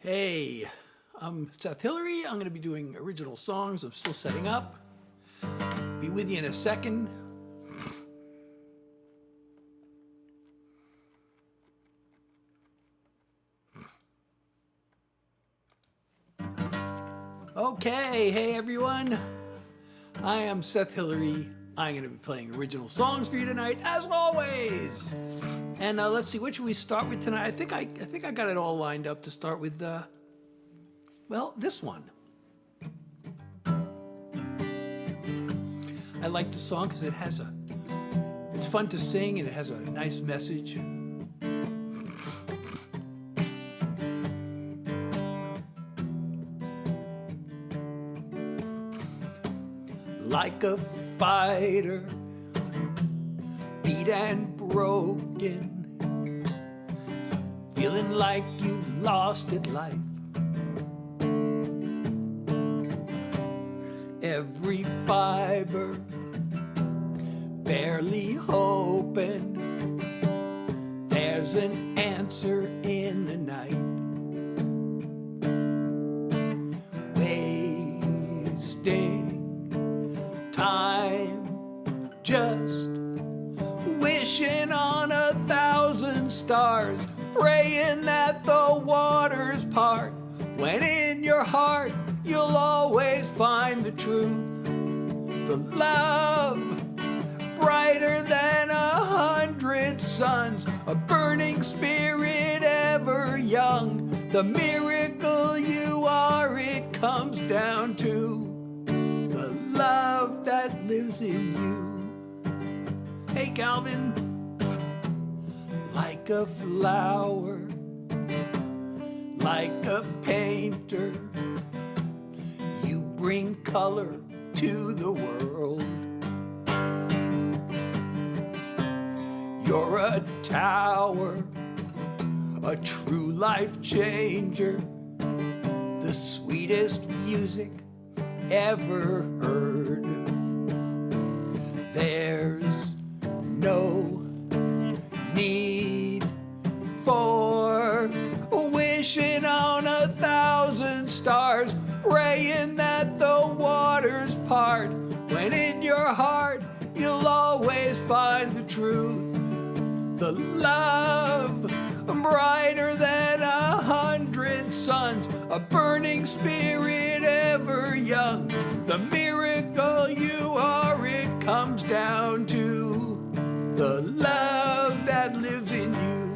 Hey, I'm Seth Hillary. I'm going to be doing original songs. I'm still setting up. Be with you in a second. Okay, hey everyone. I am Seth Hillary. I'm going to be playing original songs for you tonight, as always. And let's see, what should we start with tonight? I think I got it all lined up to start with. Well, this one. I like the song because it's fun to sing and it has a nice message. Like a fighter, beat and broken, feeling like you've lost at life. Every fiber barely hoping there's an answer in the night. Wasting time just wishing on 1,000 stars, praying that the waters part, when in your heart you'll always find the truth. The love brighter than 100 suns, a burning spirit ever young. The miracle you are, it comes down to the love that lives in you. Hey Calvin. Like a flower, like a painter, you bring color to the world. You're a tower, a true life changer, the sweetest music ever heard. There's no need for wishing on 1,000 stars, praying that the waters part, when in your heart you'll always find the truth. The love brighter than 100 suns, a burning spirit ever young. The miracle you are, it comes down to the love that lives in you.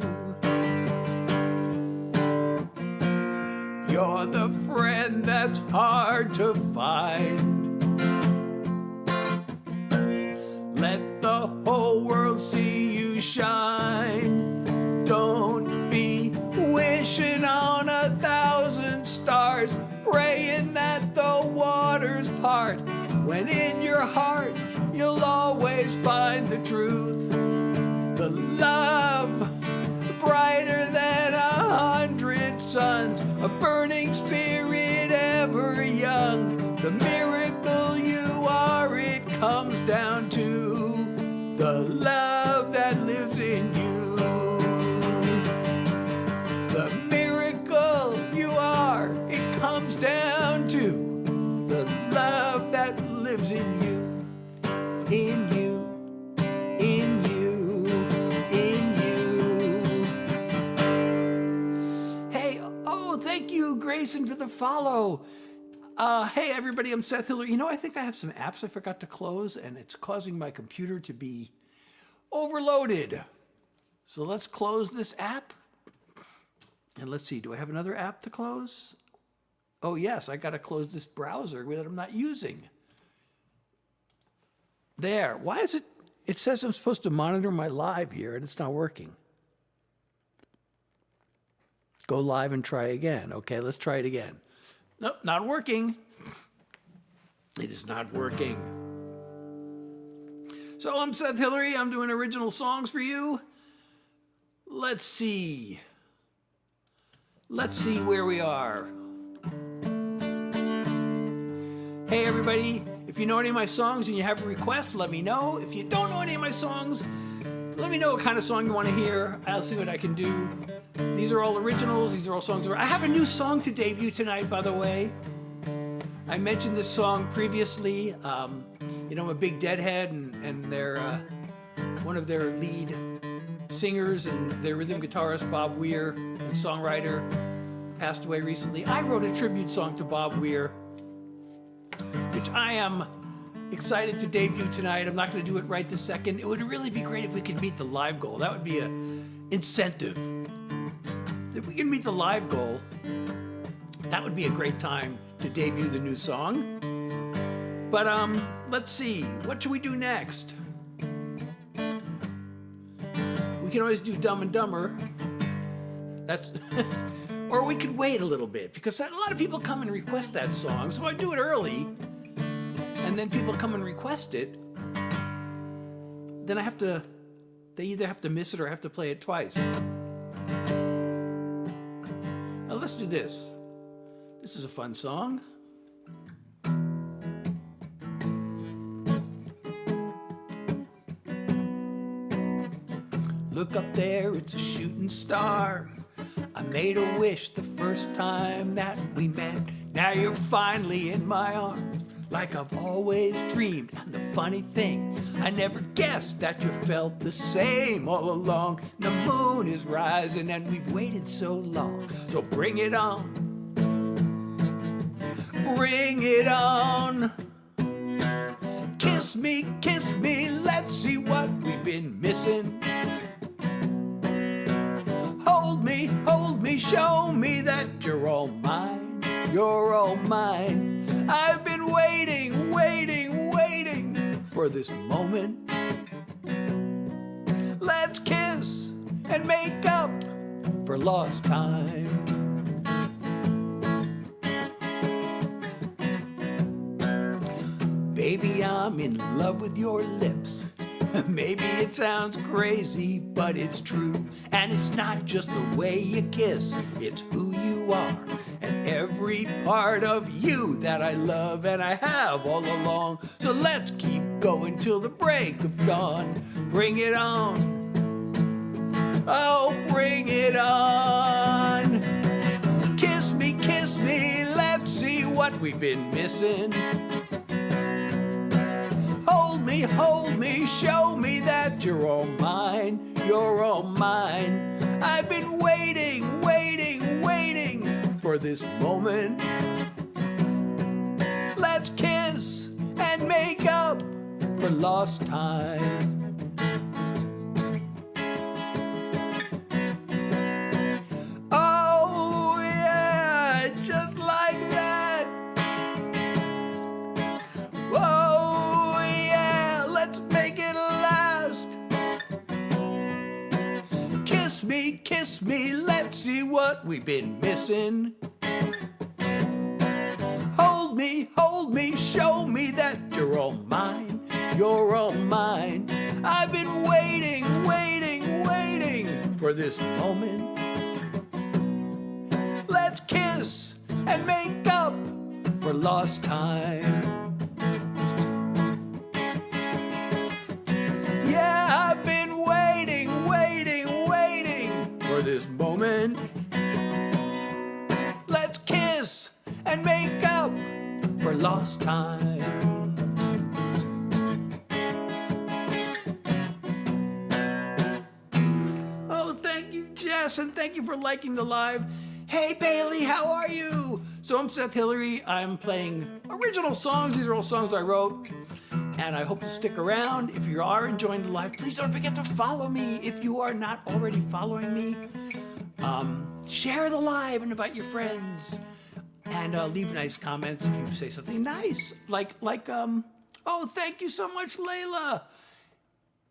You're the friend that's hard to find. Let the whole world see you shine. Don't be wishing on 1,000 stars, praying that the waters part, when in your heart you'll always find the truth. The love brighter than 100 suns, a burning spirit ever young. The miracle you are, it comes down to the love that lives in you. The miracle you are, it comes down to the love that lives in you, in you, in you, in you. Hey, oh, thank you, Grayson, for the follow. Hey, everybody, I'm Seth Hillary. You know, I think I have some apps I forgot to close, and it's causing my computer to be overloaded. So let's close this app. And let's see, do I have another app to close? Oh, yes, I got to close this browser that I'm not using. There. Why is it? It says I'm supposed to monitor my live here, and it's not working. Go live and try again. Okay, let's try it again. Nope, not working. It is not working. So I'm Seth Hillary. I'm doing original songs for you. Let's see. Let's see where we are. Hey everybody, if you know any of my songs and you have a request, let me know. If you don't know any of my songs, let me know what kind of song you want to hear. I'll see what I can do. These are all originals. These are all songs. I have a new song to debut tonight, by the way. I mentioned this song previously. You know, I'm a big Deadhead, and they're one of their lead singers and their rhythm guitarist, Bob Weir, and songwriter, passed away recently. I wrote a tribute song to Bob Weir, which I am excited to debut tonight. I'm not going to do it right this second. It would really be great if we could meet the live goal. That would be an incentive. If we can meet the live goal, that would be a great time to debut the new song. But let's see, what should we do next? We can always do Dumb and Dumber. That's, or we could wait a little bit, because a lot of people come and request that song. So I do it early, and then people come and request it. Then they either have to miss it or have to play it twice. Now let's do this. This is a fun song. Look up there, it's a shooting star. I made a wish the first time that we met. Now you're finally in my arms, like I've always dreamed. And the funny thing, I never guessed that you felt the same all along. The moon is rising and we've waited so long. So bring it on. Bring it on. Kiss me, let's see what we've been missing. Hold me, show me that you're all mine, you're all mine. I've been waiting for this moment. Let's kiss and make up for lost time. Baby, I'm in love with your lips. Maybe it sounds crazy, but it's true. And it's not just the way you kiss, it's who you are. And every part of you that I love and I have all along. So let's keep going till the break of dawn. Bring it on. Oh, bring it on. Kiss me, let's see what we've been missing. Hold me, show me that you're all mine, you're all mine. I've been waiting for this moment. Let's kiss and make up for lost time. Oh yeah, just like that. Whoa, yeah, let's make it last. Kiss me, let's see what we've been missing. Hold me, show me that you're all mine, you're all mine. I've been waiting for this moment. Let's kiss and make up for lost time. Yeah, I've been waiting for this moment. Let's kiss and make up for lost time. Oh, thank you, Jess, and thank you for liking the live. Hey, Bailey, how are you? So I'm Seth Hillary. I'm playing original songs. These are all songs I wrote, and I hope you stick around. If you are enjoying the live, please don't forget to follow me. If you are not already following me, share the live and invite your friends. And leave nice comments if you say something nice, like oh, thank you so much, Layla.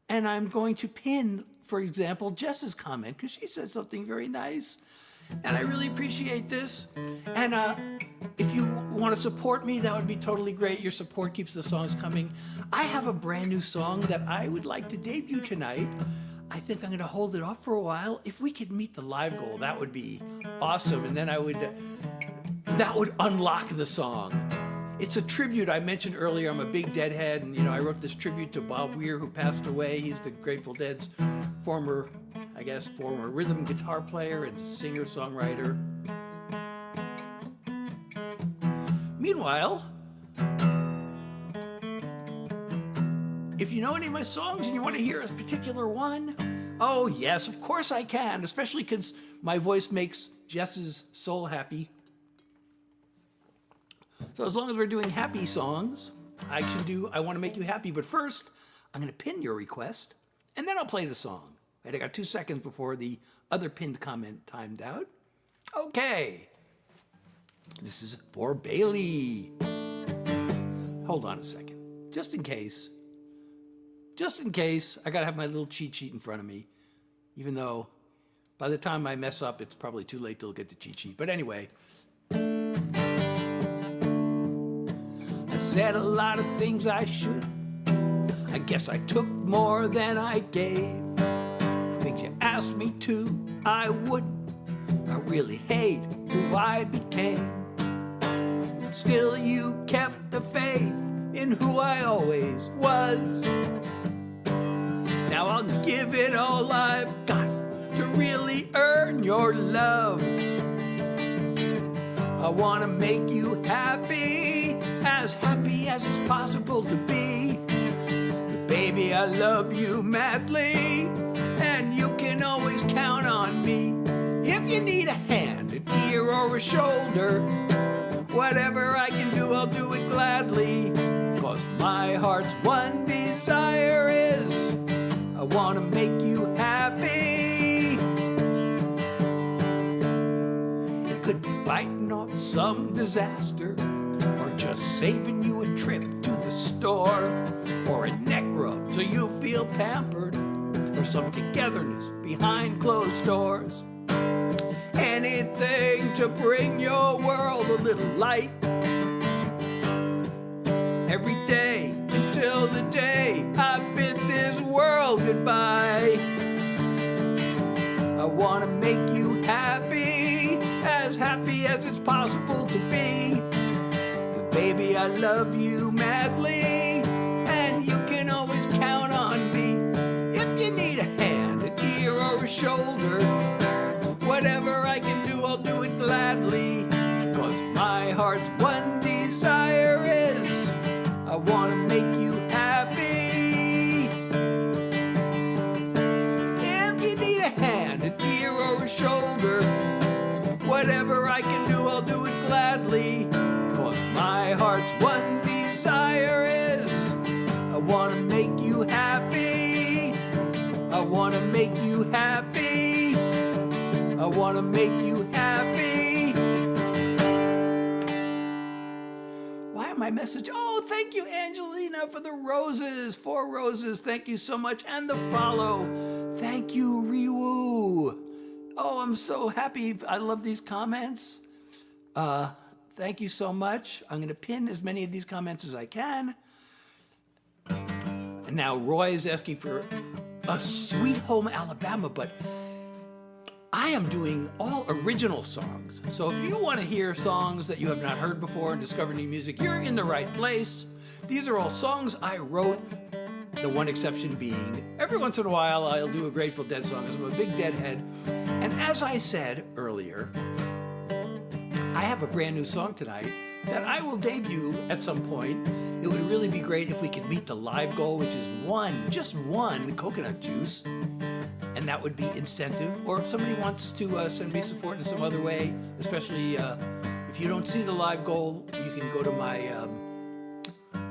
And I'm going to pin, for example, Jess's comment, because she said something very nice. And I really appreciate this. And if you want to support me, that would be totally great. Your support keeps the songs coming. I have a brand new song that I would like to debut tonight. I think I'm going to hold it off for a while. If we could meet the live goal, that would be awesome. And then that would unlock the song. It's a tribute. I mentioned earlier, I'm a big Deadhead, and I wrote this tribute to Bob Weir, who passed away. He's the Grateful Dead's former, I guess, former rhythm guitar player and singer-songwriter. Meanwhile, if you know any of my songs and you want to hear a particular one, oh yes, of course I can, especially because my voice makes Jess's soul happy. So as long as we're doing happy songs, I Want to Make You Happy. But first, I'm going to pin your request, and then I'll play the song. Right, I got 2 seconds before the other pinned comment timed out. Okay. This is for Bailey. Hold on a second. Just in case, I gotta have my little cheat sheet in front of me, even though by the time I mess up, it's probably too late to get the cheat sheet. But anyway, I said a lot of things I should. I guess I took more than I gave. Things you asked me to, I wouldn't. I really hate who I became. But still you kept the faith in who I always was. Now I'll give it all I've got to really earn your love. I want to make you happy as it's possible to be. But baby, I love you madly, and you can always count on me. If you need a hand, an ear, or a shoulder, whatever I can do, I'll do it gladly. 'Cause my heart's one desire is, I want to make you happy. It could be fighting off some disaster, or just saving you a trip to the store, or a neck rub so you feel pampered, or some togetherness behind closed doors. Anything to bring your world a little light. Every day until the day I bid this world goodbye. I want to make you happy as it's possible to be. But baby, I love you madly, and you can always count on me. If you need a hand, an ear, or a shoulder, whatever I can do, I'll do it gladly. 'Cause my heart's one desire is, I want to make you happy. If you need a hand, an ear, or a shoulder, whatever I can do, I'll do it gladly. 'Cause my heart's one desire is, I want to make you happy. I want to make you happy. I want to make you happy. Why am I message? Oh, thank you, Angelina, for the roses. 4 roses. Thank you so much. And the follow. Thank you, Riwu. Oh, I'm so happy. I love these comments. Thank you so much. I'm going to pin as many of these comments as I can. And now Roy is asking for a Sweet Home Alabama, but I am doing all original songs. So if you want to hear songs that you have not heard before and discover new music, you're in the right place. These are all songs I wrote, the one exception being, every once in a while I'll do a Grateful Dead song because I'm a big Deadhead. And as I said earlier, I have a brand new song tonight that I will debut at some point. It would really be great if we could meet the live goal, which is just one coconut juice. And that would be incentive. Or if somebody wants to send me support in some other way, especially if you don't see the live goal, you can go to my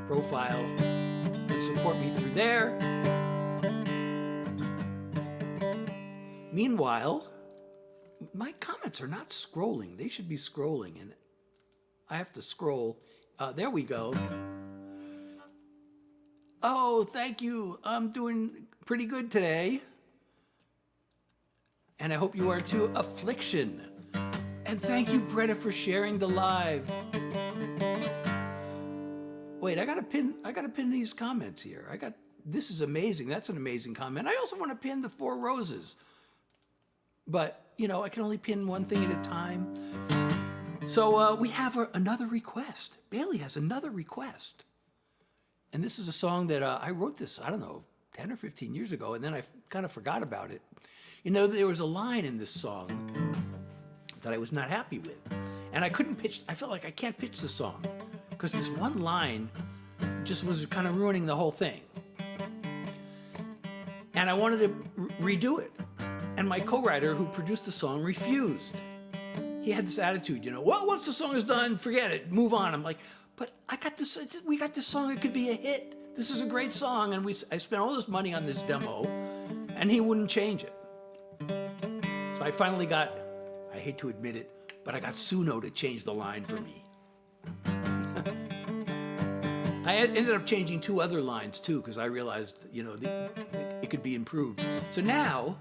profile and support me through there. Meanwhile, my comments are not scrolling. They should be scrolling, and I have to scroll. There we go. Oh, thank you. I'm doing pretty good today. And I hope you are too. Affliction. And thank you, Bretta, for sharing the live. Wait, I gotta pin these comments here. This is amazing. That's an amazing comment. I also want to pin the 4 roses. But, I can only pin one thing at a time. So we have another request. Bailey has another request. And this is a song that I wrote this, I don't know, 10 or 15 years ago, and then I kind of forgot about it. You know, there was a line in this song that I was not happy with. And I couldn't pitch, I felt like I can't pitch the song because this one line just was kind of ruining the whole thing. And I wanted to redo it. And my co-writer who produced the song refused. He had this attitude, you know, well, once the song is done, forget it, move on. I'm like, but we got this song, it could be a hit. This is a great song, and I spent all this money on this demo, and he wouldn't change it. So I finally got, I hate to admit it, but I got Suno to change the line for me. I ended up changing 2 other lines too, because I realized, you know, it could be improved. So now,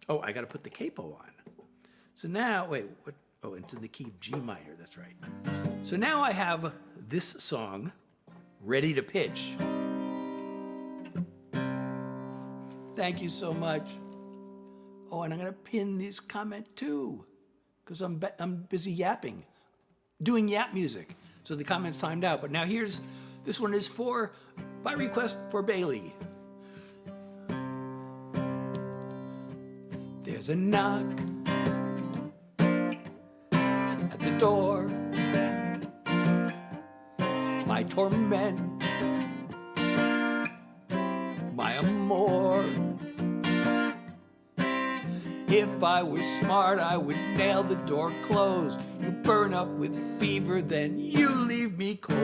oh, I got to put the capo on. So now, wait, what? Oh, it's in the key of G minor, that's right. So now I have this song ready to pitch. Thank you so much. Oh, and I'm going to pin this comment too, because I'm busy yapping, doing yap music. So the comment's timed out. But now this one is by request for Bailey. There's a knock at the door. My torment, my amour. If I was smart, I would nail the door closed. You burn up with fever, then you leave me cold.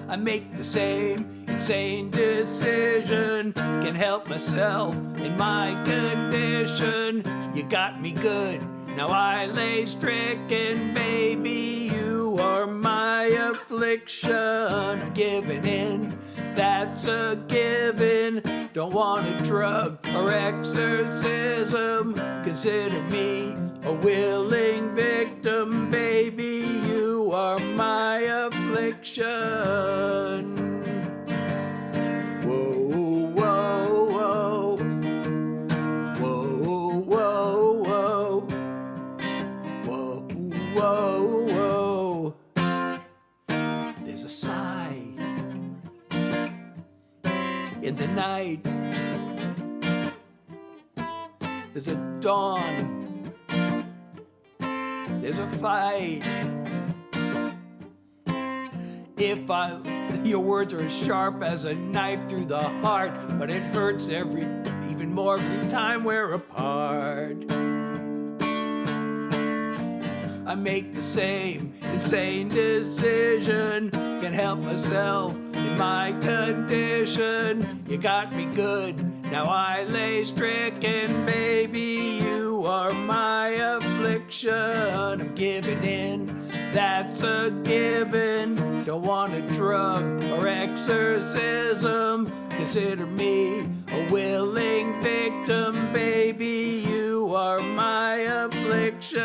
I make the same insane decision. Can't help myself in my condition. You got me good, now I lay stricken. Baby, you are my affliction. I'm giving in, that's a given. Don't want a drug or exorcism. Consider me a willing victim. Baby, you are my affliction. Whoa, whoa, whoa. Whoa, whoa, whoa. Whoa, whoa, whoa. There's a sigh in the night. There's a dawn. There's a fight. Your words are as sharp as a knife through the heart, but it hurts even more every time we're apart. I make the same insane decision. Can't help myself in my condition. You got me good, now I lay stricken. Baby, you are my affliction. I'm giving in, that's a given. Don't want a drug or exorcism. Consider me a willing victim. Baby, you are my affliction.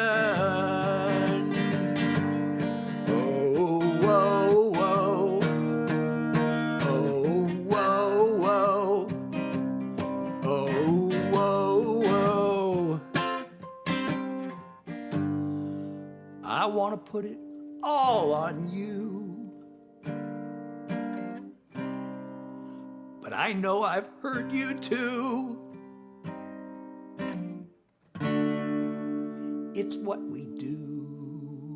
Oh, whoa, whoa. Oh, whoa, whoa. Oh, whoa, whoa. I want to put it all on you. But I know I've hurt you too. It's what we do.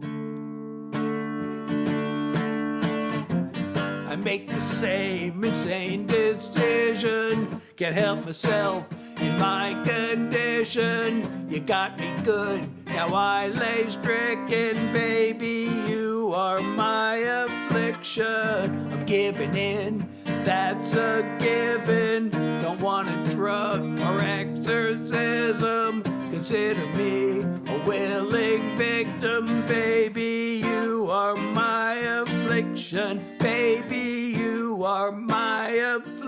I make the same insane decision. Can't help myself in my condition. You got me good, now I lay stricken. Baby, you are my affliction. I'm giving in, that's a given. Don't want a drug or exorcism. Consider me a willing victim. Baby, you are my affliction. Baby, you are my affliction.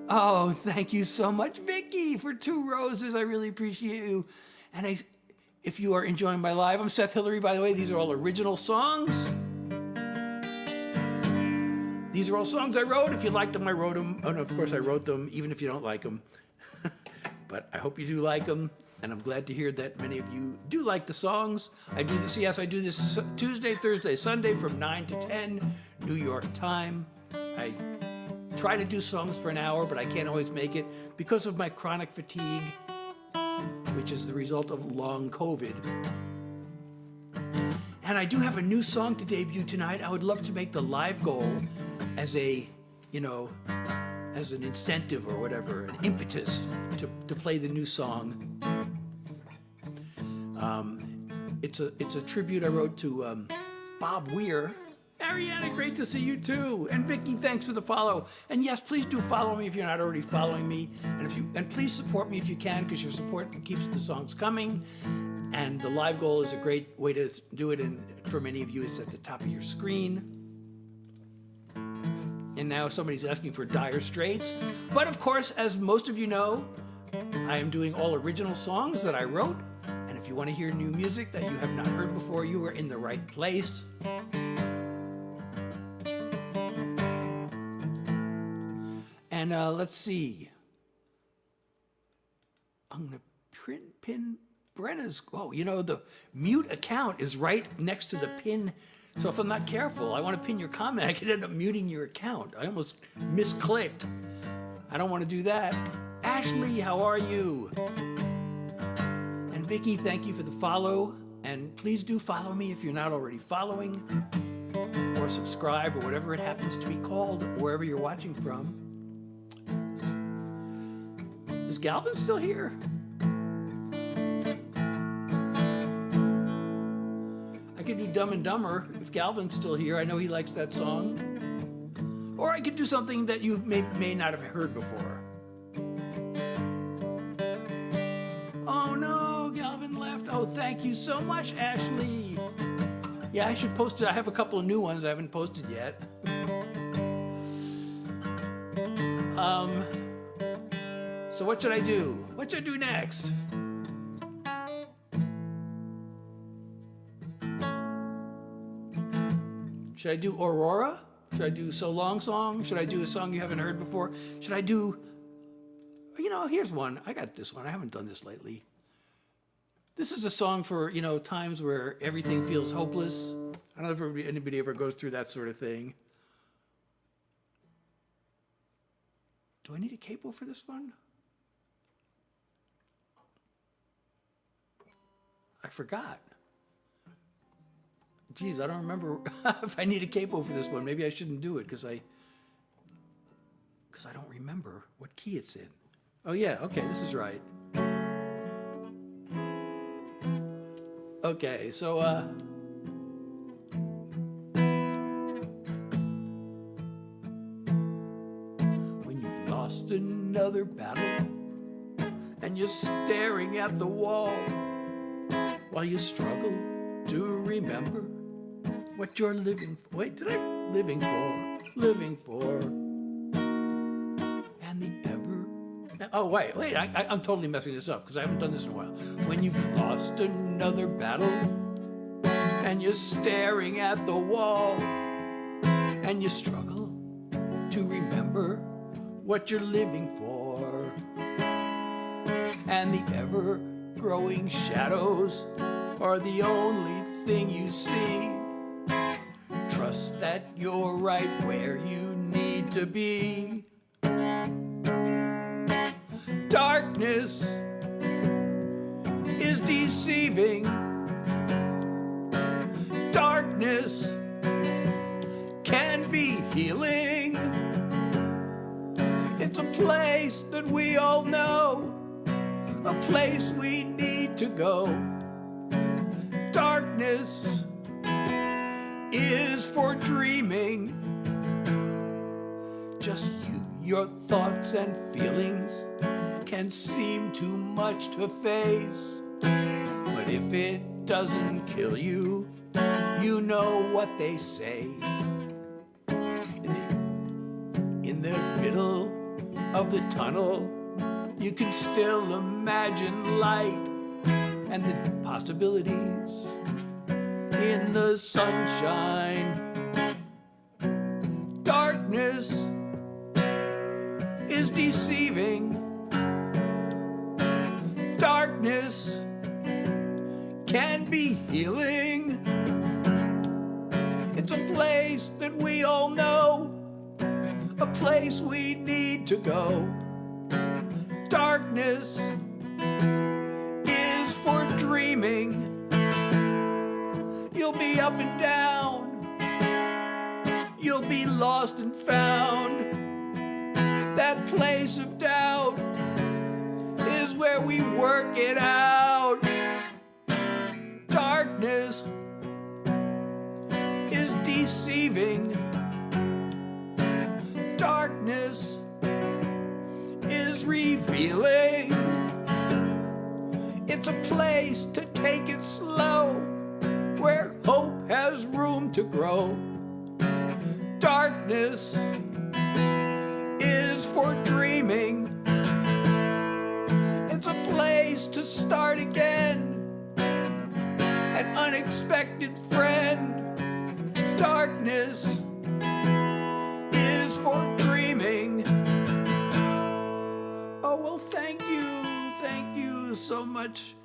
Oh, thank you so much, Vicky, for 2 roses. I really appreciate you. And if you are enjoying my live, I'm Seth Hillary, by the way. These are all original songs. These are all songs I wrote. If you liked them, I wrote them. Oh, and of course, I wrote them, even if you don't like them. But I hope you do like them. and I'm glad to hear that many of you do like the songs. I do this, yes, I do this Tuesday, Thursday, Sunday from 9 to 10, New York time. I try to do songs for an hour, but I can't always make it because of my chronic fatigue, which is the result of long COVID. And I do have a new song to debut tonight. I would love to make the live goal as a, as an incentive or whatever, an impetus to play the new song. It's a tribute I wrote to Bob Weir. Ariana, great to see you too. And Vicky, thanks for the follow. And yes, please do follow me if you're not already following me. And please support me if you can, because your support keeps the songs coming. And the live goal is a great way to do it. And for many of you, it's at the top of your screen. And now somebody's asking for Dire Straits. But of course, as most of you know, I am doing all original songs that I wrote. And if you want to hear new music that you have not heard before, you are in the right place. And let's see. I'm going to pin Brenna's. Oh, the mute account is right next to the pin. So if I'm not careful, I want to pin your comment. I could end up muting your account. I almost misclicked. I don't want to do that. Ashley, how are you? And Vicky, thank you for the follow. And please do follow me if you're not already following, or subscribe, or whatever it happens to be called, wherever you're watching from. Is Galvin still here? I could do Dumb and Dumber if Galvin's still here. I know he likes that song. Or I could do something that you may not have heard before. Oh no, Galvin left. Oh, thank you so much, Ashley. Yeah, I should post it. I have a couple of new ones I haven't posted yet. So what should I do? What should I do next? Should I do Aurora? Should I do So Long Song? Should I do a song you haven't heard before? Should I do, here's one. I got this one. I haven't done this lately. This is a song for, times where everything feels hopeless. I don't know if anybody ever goes through that sort of thing. Do I need a capo for this one? I forgot. Geez, I don't remember if I need a capo for this one. Maybe I shouldn't do it because I don't remember what key it's in. Oh yeah, okay, this is right. Okay, so when you've lost another battle and you're staring at the wall while you struggle to remember what you're living for. Wait, living for. And the ever. Oh, wait, I'm totally messing this up because I haven't done this in a while. When you've lost another battle and you're staring at the wall and you struggle to remember what you're living for. And the ever growing shadows are the only thing you see. Trust that you're right where you need to be. Darkness is deceiving. Darkness can be healing. It's a place that we all know, a place we need to go. Darkness is for dreaming. Just you, your thoughts and feelings can seem too much to face. But if it doesn't kill you, you know what they say. In the middle of the tunnel, you can still imagine light and the possibilities in the sunshine. Darkness is deceiving. Darkness can be healing. It's a place that we all know, a place we need to go. Darkness is for dreaming. You'll be up and down, you'll be lost and found. That place of doubt is where we work it out. Darkness is deceiving. Darkness is revealing. It's a place to take it slow, where hope has room to grow. Darkness is for dreaming. It's a place to start again, an unexpected friend. Darkness is for dreaming. Oh, well, thank you so much.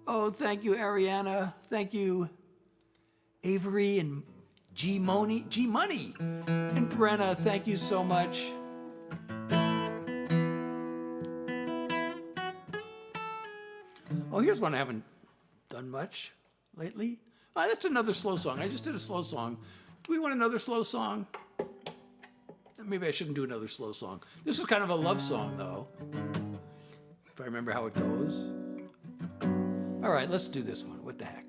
Oh, thank you, Ariana. Thank you, Avery and G Money, and Brenna. Thank you so much. Oh, here's one I haven't done much lately. That's another slow song. I just did a slow song. Do we want another slow song? Maybe I shouldn't do another slow song. This is kind of a love song, though, if I remember how it goes. All right, let's do this one. What the heck?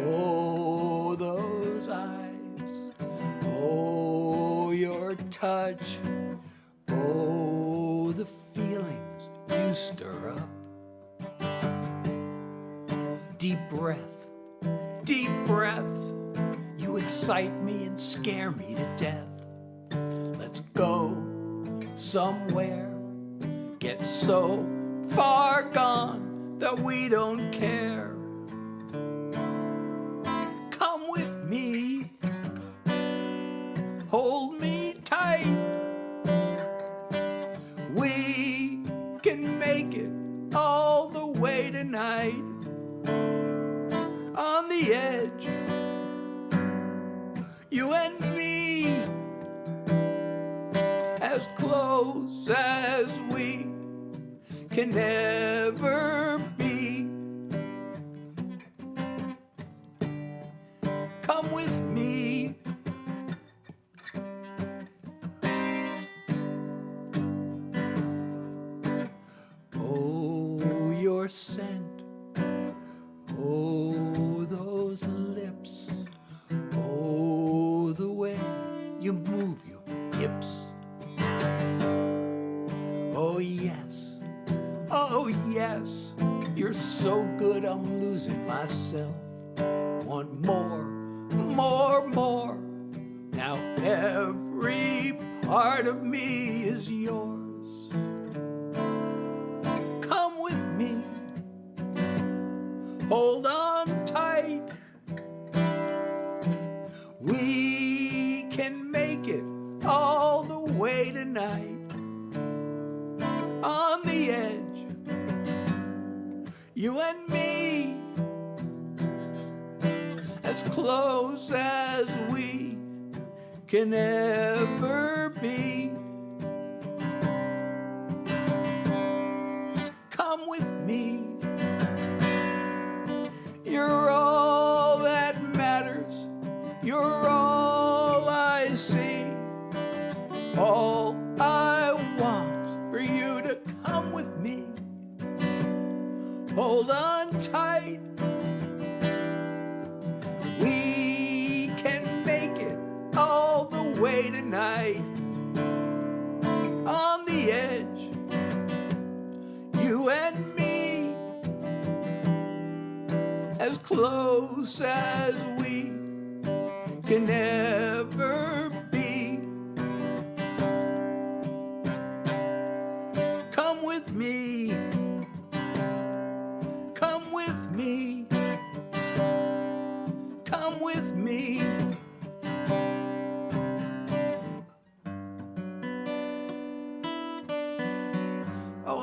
Oh, those eyes. Oh, your touch. Oh, the feelings you stir up. Deep breath, deep breath. You excite me and scare me to death. Let's go somewhere, get so far gone that we don't care. Come with me, hold me tight. We can make it all the way tonight. On the edge, you and me, as close as we can ever be. Come with me. Oh, your scent. Oh, those lips. Oh, the way you move your hips. Oh, yes. Oh, yes. You're so good, I'm losing myself. Want more, more, more. Now every part of me is yours. Come with me. Hold on tight. We can make it all the way tonight. On the edge, you and me, as close as we can ever be. Come with me. You're all that matters. You're all I see. All I want for you to come with me. Hold on tight. We can make it all the way tonight. On the edge, you and me, as close as we can ever be. Come with me. Come with me. Come with me.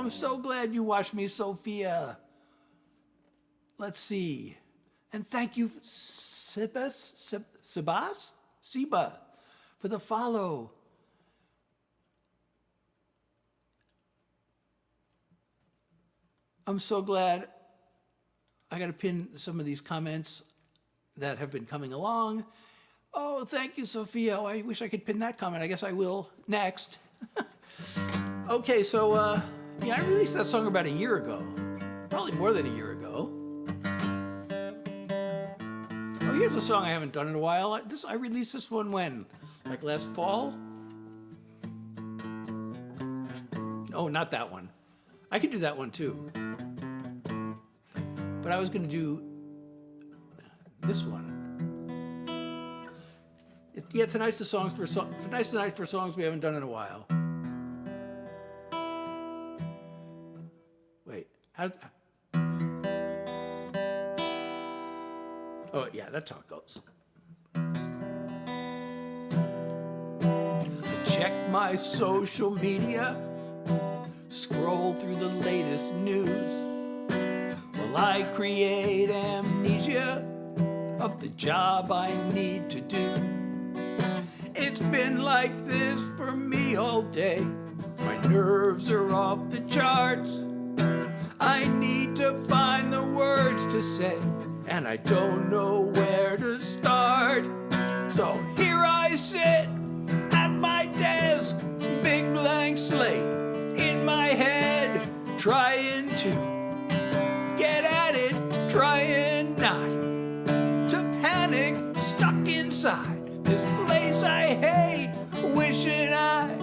I'm so glad you watched me, Sophia. Let's see. And thank you, Seba, for the follow. I'm so glad. I got to pin some of these comments that have been coming along. Oh, thank you, Sophia. Oh, I wish I could pin that comment. I guess I will next. Okay, so yeah, I released that song about a year ago. Probably more than a year ago. Oh, here's a song I haven't done in a while. I released this one when? Like last fall? Oh, not that one. I could do that one too. But I was going to do this one. Yeah, tonight's the night for songs we haven't done in a while. Wait, oh yeah, that's how it goes. I check my social media, scroll through the latest news. Will I create amnesia of the job I need to do? It's been like this for me all day. My nerves are off the charts. I need to find the words to say, and I don't know where to start. So here I sit at my desk, big blank slate in my head, trying to get at it, trying not to panic, stuck inside this place I hate, wishing I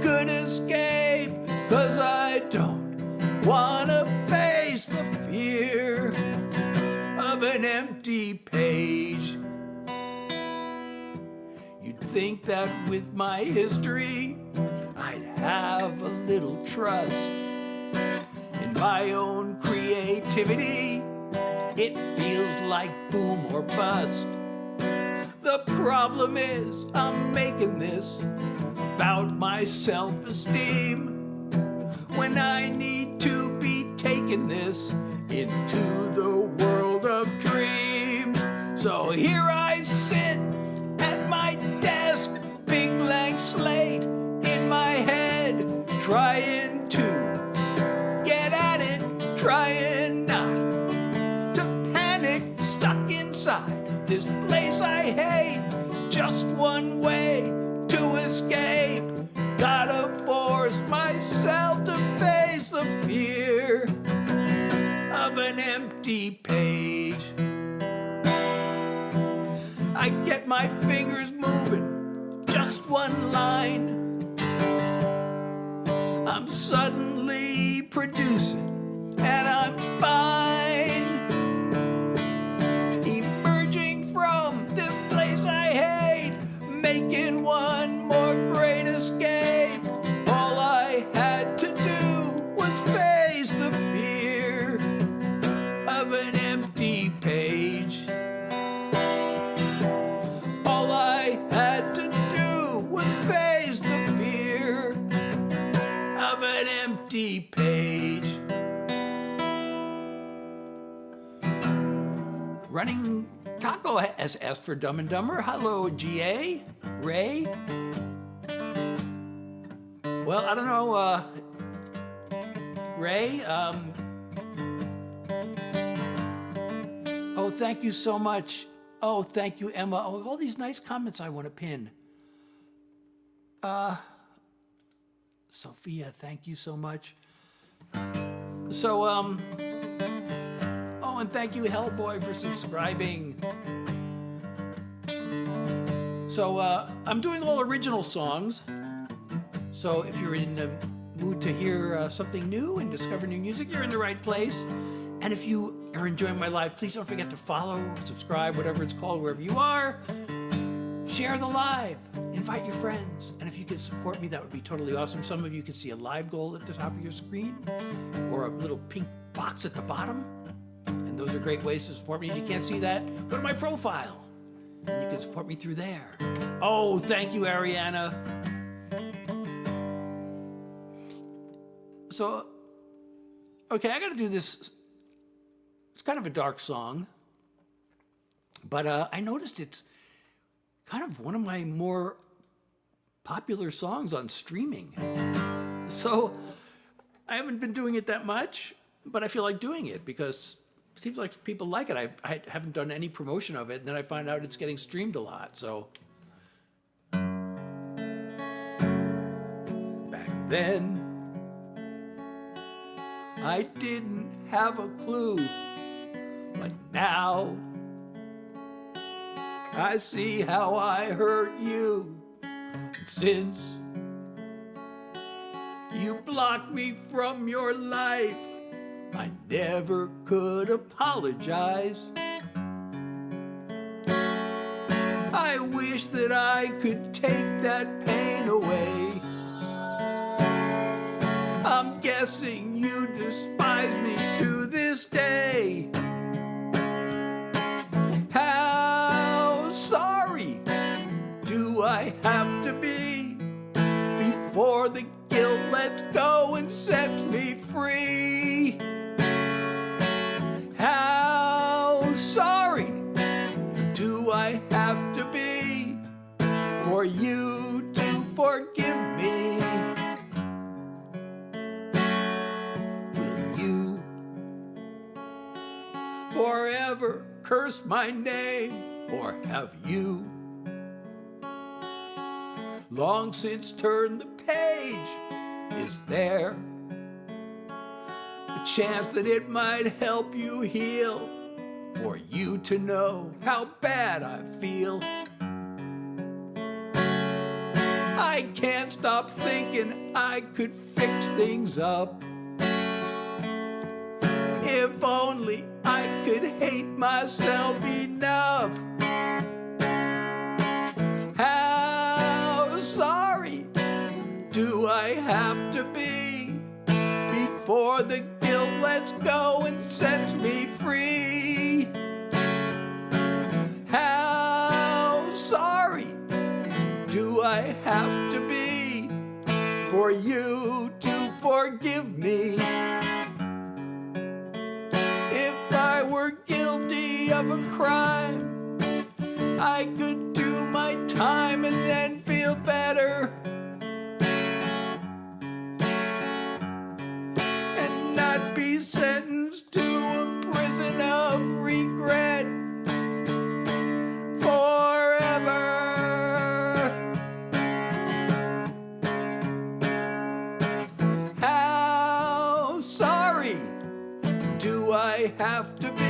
could escape, 'cause I don't wanna face the fear of an empty page. You'd think that with my history, I'd have a little trust in my own creativity. It feels like boom or bust. The problem is I'm making this about my self-esteem, when I need to be taking this into the world of dreams. So here I sit at my desk, big blank slate in my head, trying to get at it, trying not to panic, stuck inside this place I hate. Just one way to escape, gotta force myself to face the fear of an empty page. I get my fingers moving, just one line. I'm suddenly producing, and I'm fine. Emerging from this place I hate, making one more great escape. All I had to do was face the fear of an empty page. All I had to do was face the fear of an empty page. Running Taco has asked for Dumb and Dumber. Hello, GA, Ray. Well, I don't know, Ray. Oh, thank you so much. Oh, thank you, Emma. Oh, all these nice comments I want to pin. Sophia, thank you so much. So, oh, and thank you, Hellboy, for subscribing. So, I'm doing all original songs. So if you're in the mood to hear something new and discover new music, you're in the right place. And if you are enjoying my live, please don't forget to follow, subscribe, whatever it's called, wherever you are. Share the live, invite your friends. And if you could support me, that would be totally awesome. Some of you can see a live goal at the top of your screen or a little pink box at the bottom. And those are great ways to support me. If you can't see that, go to my profile and you can support me through there. Oh, thank you, Ariana. So Okay, I got to do this. It's kind of a dark song, but I noticed it's kind of one of my more popular songs on streaming. So I haven't been doing it that much, but I feel like doing it because it seems like people like it. I haven't done any promotion of it, and then I find out it's getting streamed a lot. So back then, I didn't have a clue, but now I see how I hurt you. And since you blocked me from your life, I never could apologize. I wish that I could take that pain away. I'm guessing you despise me to this day. How sorry do I have to be before the guilt lets go and sets me free? How sorry do I have to be for you to forgive me? Will you forever curse my name, or have you long since turned the page? Is there a chance that it might help you heal, for you to know how bad I feel? I can't stop thinking I could fix things up. If only I could hate myself enough. How sorry do I have to be before the guilt lets go and sets me free? How sorry do I have to be for you to forgive me? If I were guilty of a crime, I could do my time and then feel better, and not be sentenced to a prison of regret forever. How sorry do I have to be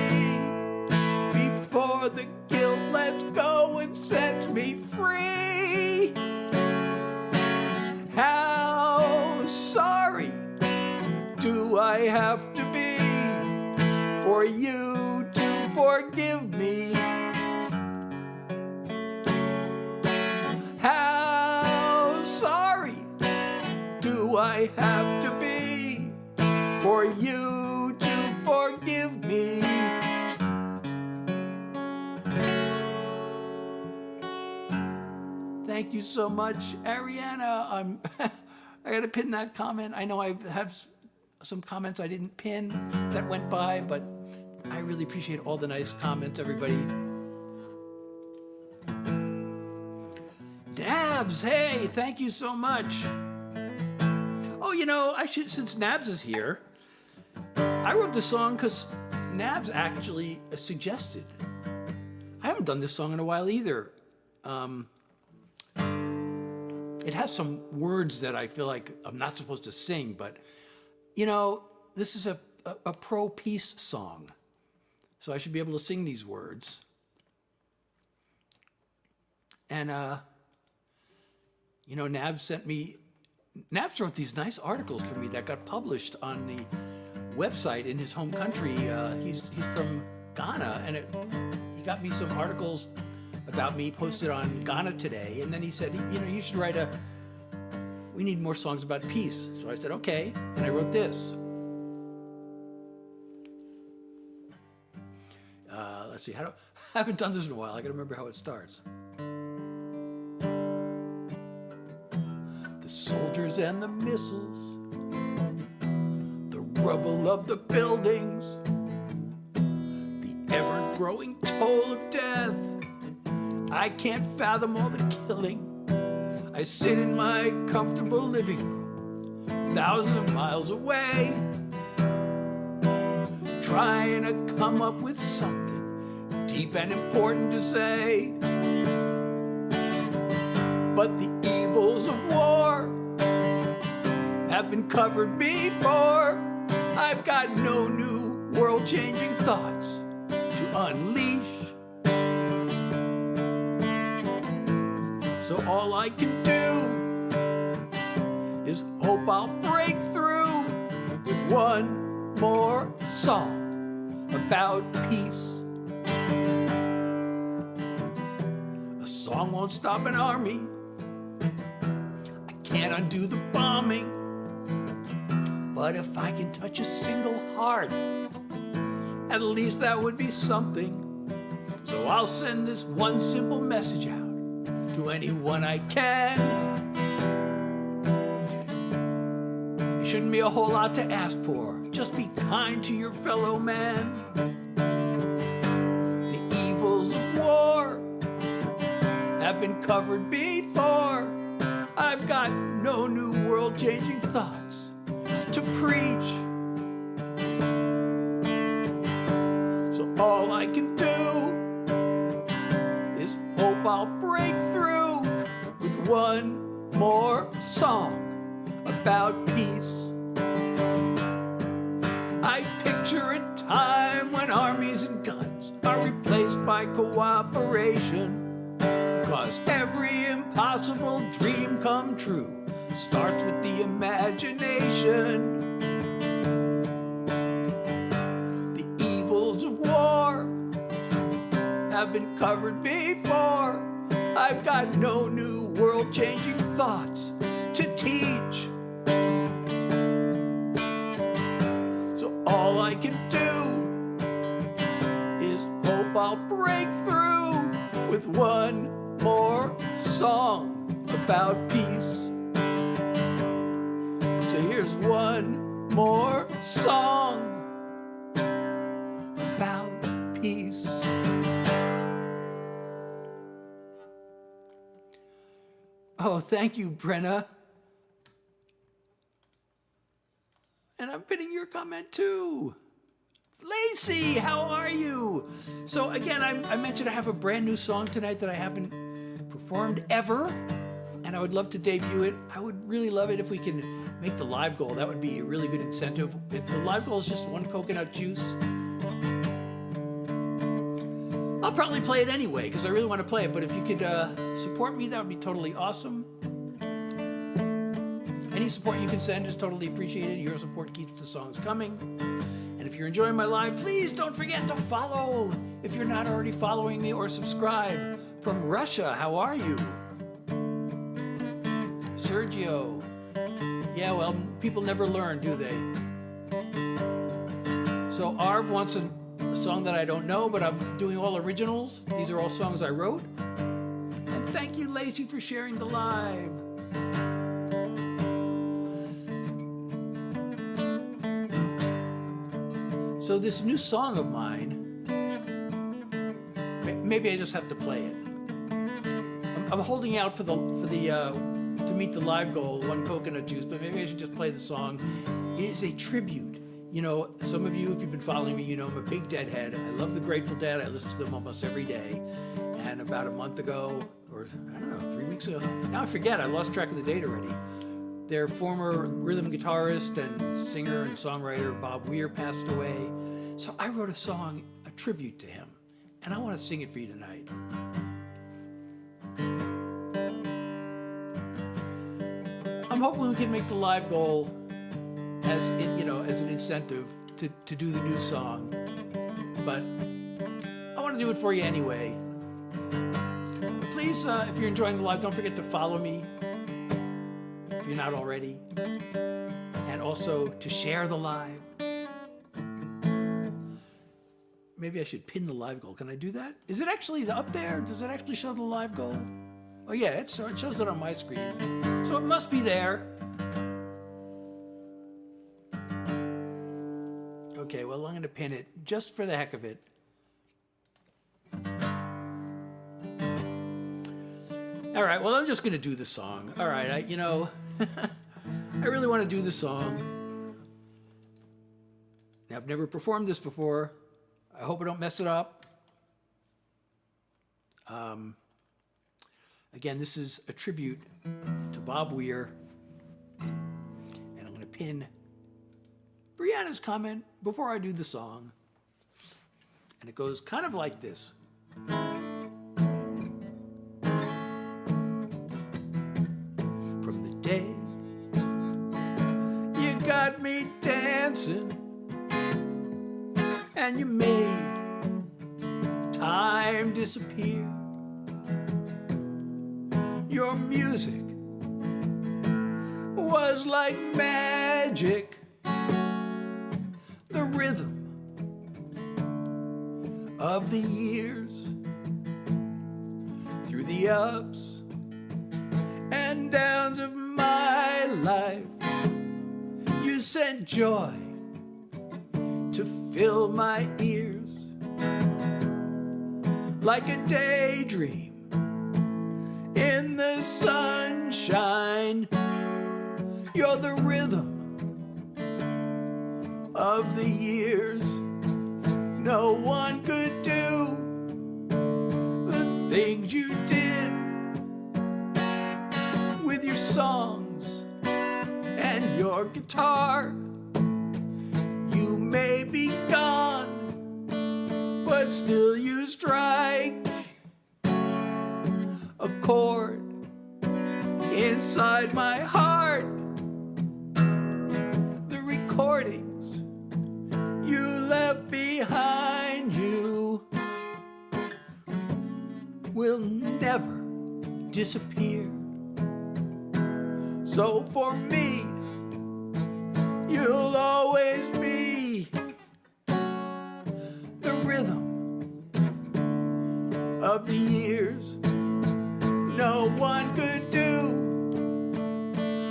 before the guilt lets go and sets me free? How sorry do I have to be for you to forgive me? How sorry do I have to be for you to forgive me? Thank you so much, Ariana. I gotta pin that comment. I know I have some comments I didn't pin that went by, but I really appreciate all the nice comments, everybody. Nabs, hey, thank you so much. Oh, you know, since Nabs is here, I wrote this song because Nabs actually suggested. I haven't done this song in a while either. It has some words that I feel like I'm not supposed to sing, but, you know, this is a pro-peace song, so I should be able to sing these words. And, you know, Nabs wrote these nice articles for me that got published on the website in his home country. He's from Ghana, and he got me some articles about me posted on Ghana Today, and then he said, you know, you should write we need more songs about peace. So I said, okay, and I wrote this. Let's see, I haven't done this in a while. I gotta remember how it starts. The soldiers and the missiles, the rubble of the buildings, the ever-growing toll of death. I can't fathom all the killing. I sit in my comfortable living room, thousands of miles away, trying to come up with something deep and important to say. But the evils of war have been covered before. I've got no new world-changing thoughts to unleash. So all I can do is hope I'll break through with one more song about peace. A song won't stop an army. I can't undo the bombing. But if I can touch a single heart, at least that would be something. So I'll send this one simple message out to anyone I can. It shouldn't be a whole lot to ask for. Just be kind to your fellow man. The evils of war have been covered before. I've got no new world-changing thoughts to preach. So all I can do is hope I'll break through with one more song about peace. I picture a time when armies and guns are replaced by cooperation, 'cause every impossible dream come true starts with the imagination. The evils of war have been covered before. I've got no new world-changing thoughts to teach. So all I can do is hope I'll break through with one more song about peace. So here's one more song about peace. Oh, thank you, Brenna. And I'm pinning your comment too. Lacey, how are you? So again, I mentioned I have a brand new song tonight that I haven't performed ever, and I would love to debut it. I would really love it if we can make the live goal. That would be a really good incentive. If the live goal is just one coconut juice, I'll probably play it anyway because I really want to play it. But if you could support me, that would be totally awesome. Any support you can send is totally appreciated. Your support keeps the songs coming. And if you're enjoying my live, please don't forget to follow if you're not already following me, or subscribe. From Russia, how are you? Sergio. Yeah, well, people never learn, do they? So Arv wants a song that I don't know, but I'm doing all originals. These are all songs I wrote. And thank you, Lacey, for sharing the live. So this new song of mine, maybe I just have to play it. I'm holding out for the to meet the live goal, one coconut juice, but maybe I should just play the song. It is a tribute. You know, some of you, if you've been following me, you know I'm a big Deadhead. I love the Grateful Dead. I listen to them almost every day. And about a month ago, or I don't know, 3 weeks ago, now I forget, I lost track of the date already. Their former rhythm guitarist and singer and songwriter, Bob Weir, passed away. So I wrote a song, a tribute to him. And I want to sing it for you tonight. I'm hoping we can make the live goal as an incentive to do the new song. But I want to do it for you anyway. Please, if you're enjoying the live, don't forget to follow me if you're not already. And also to share the live. Maybe I should pin the live goal. Can I do that? Is it actually up there? Does it actually show the live goal? Oh yeah, it shows it on my screen. So it must be there. Okay, well, I'm going to pin it just for the heck of it. All right, well, I'm just going to do the song. All right, I really want to do the song. Now, I've never performed this before. I hope I don't mess it up. Again, this is a tribute to Bob Weir. And I'm going to pin Brianna's comment before I do the song. And it goes kind of like this. From the day you got me dancing and you made time disappear, your music was like magic. The rhythm of the years, through the ups and downs of my life, you sent joy to fill my ears. Like a daydream in the sunshine, you're the rhythm of the years. No one could do the things you did with your songs and your guitar. You may be gone, but still you strike a chord inside my heart. The recordings you left behind you will never disappear. So for me, you'll always be the rhythm of the years. No one could do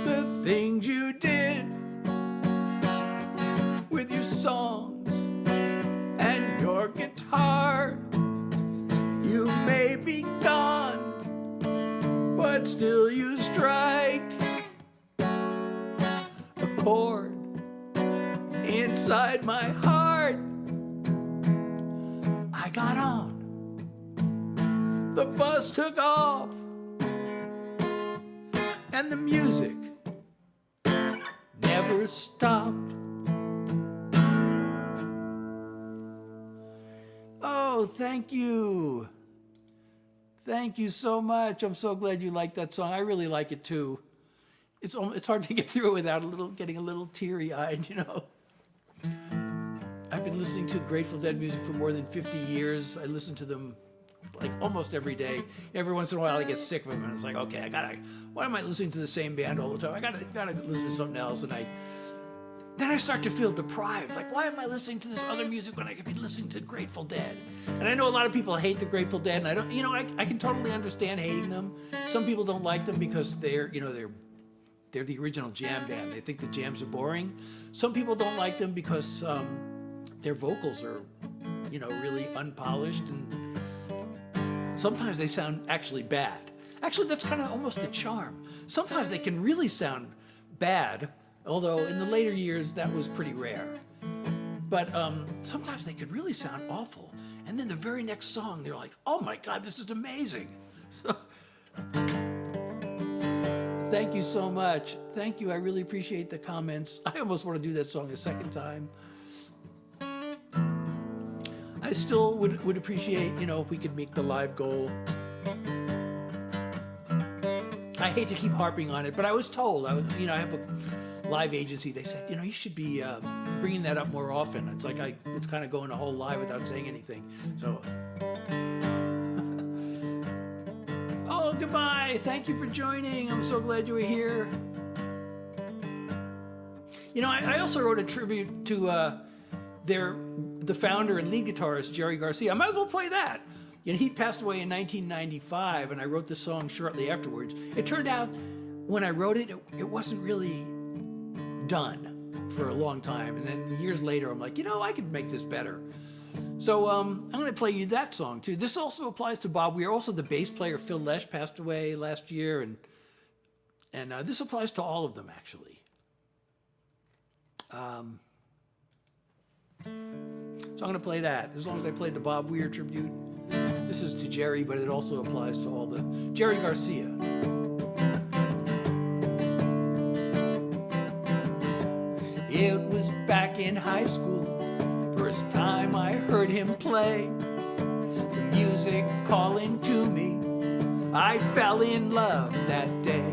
the things you did with your songs and your guitar. You may be gone, but still you strike a chord inside my heart. I got on, the bus took off, and the music never stopped. Oh, thank you. Thank you so much. I'm so glad you like that song. I really like it too. It's hard to get through without getting a little teary-eyed, you know. I've been listening to Grateful Dead music for more than 50 years. I listen to them like almost every day. Every once in a while I get sick of them and it's like, okay, why am I listening to the same band all the time? I gotta listen to something else. And then I start to feel deprived. Like, why am I listening to this other music when I could be listening to Grateful Dead? And I know a lot of people hate the Grateful Dead, and I can totally understand hating them. Some people don't like them because they're the original jam band. They think the jams are boring. Some people don't like them because their vocals are, really unpolished, and sometimes they sound actually bad. Actually, that's kind of almost the charm. Sometimes they can really sound bad, although in the later years that was pretty rare. But sometimes they could really sound awful. And then the very next song, they're like, oh my God, this is amazing. So, thank you so much. Thank you, I really appreciate the comments. I almost want to do that song a second time. I still would appreciate, if we could make the live goal. I hate to keep harping on it, but I was told, I have a live agency. They said, you should be bringing that up more often. It's like it's kind of going a whole live without saying anything. So, oh, goodbye. Thank you for joining. I'm so glad you were here. I also wrote a tribute to the founder and lead guitarist, Jerry Garcia. I might as well play that. He passed away in 1995, and I wrote the song shortly afterwards. It turned out, when I wrote it, it wasn't really done. for a long time. And then years later, I'm like, I could make this better. So I'm going to play you that song too. This also applies to Bob Weir. Also, the bass player Phil Lesh passed away last year, and this applies to all of them actually. So I'm going to play that as long as I played the Bob Weir tribute. This is to Jerry, but it also applies to all the Jerry Garcia. It was back in high school, first time I heard him play. The music calling to me, I fell in love that day.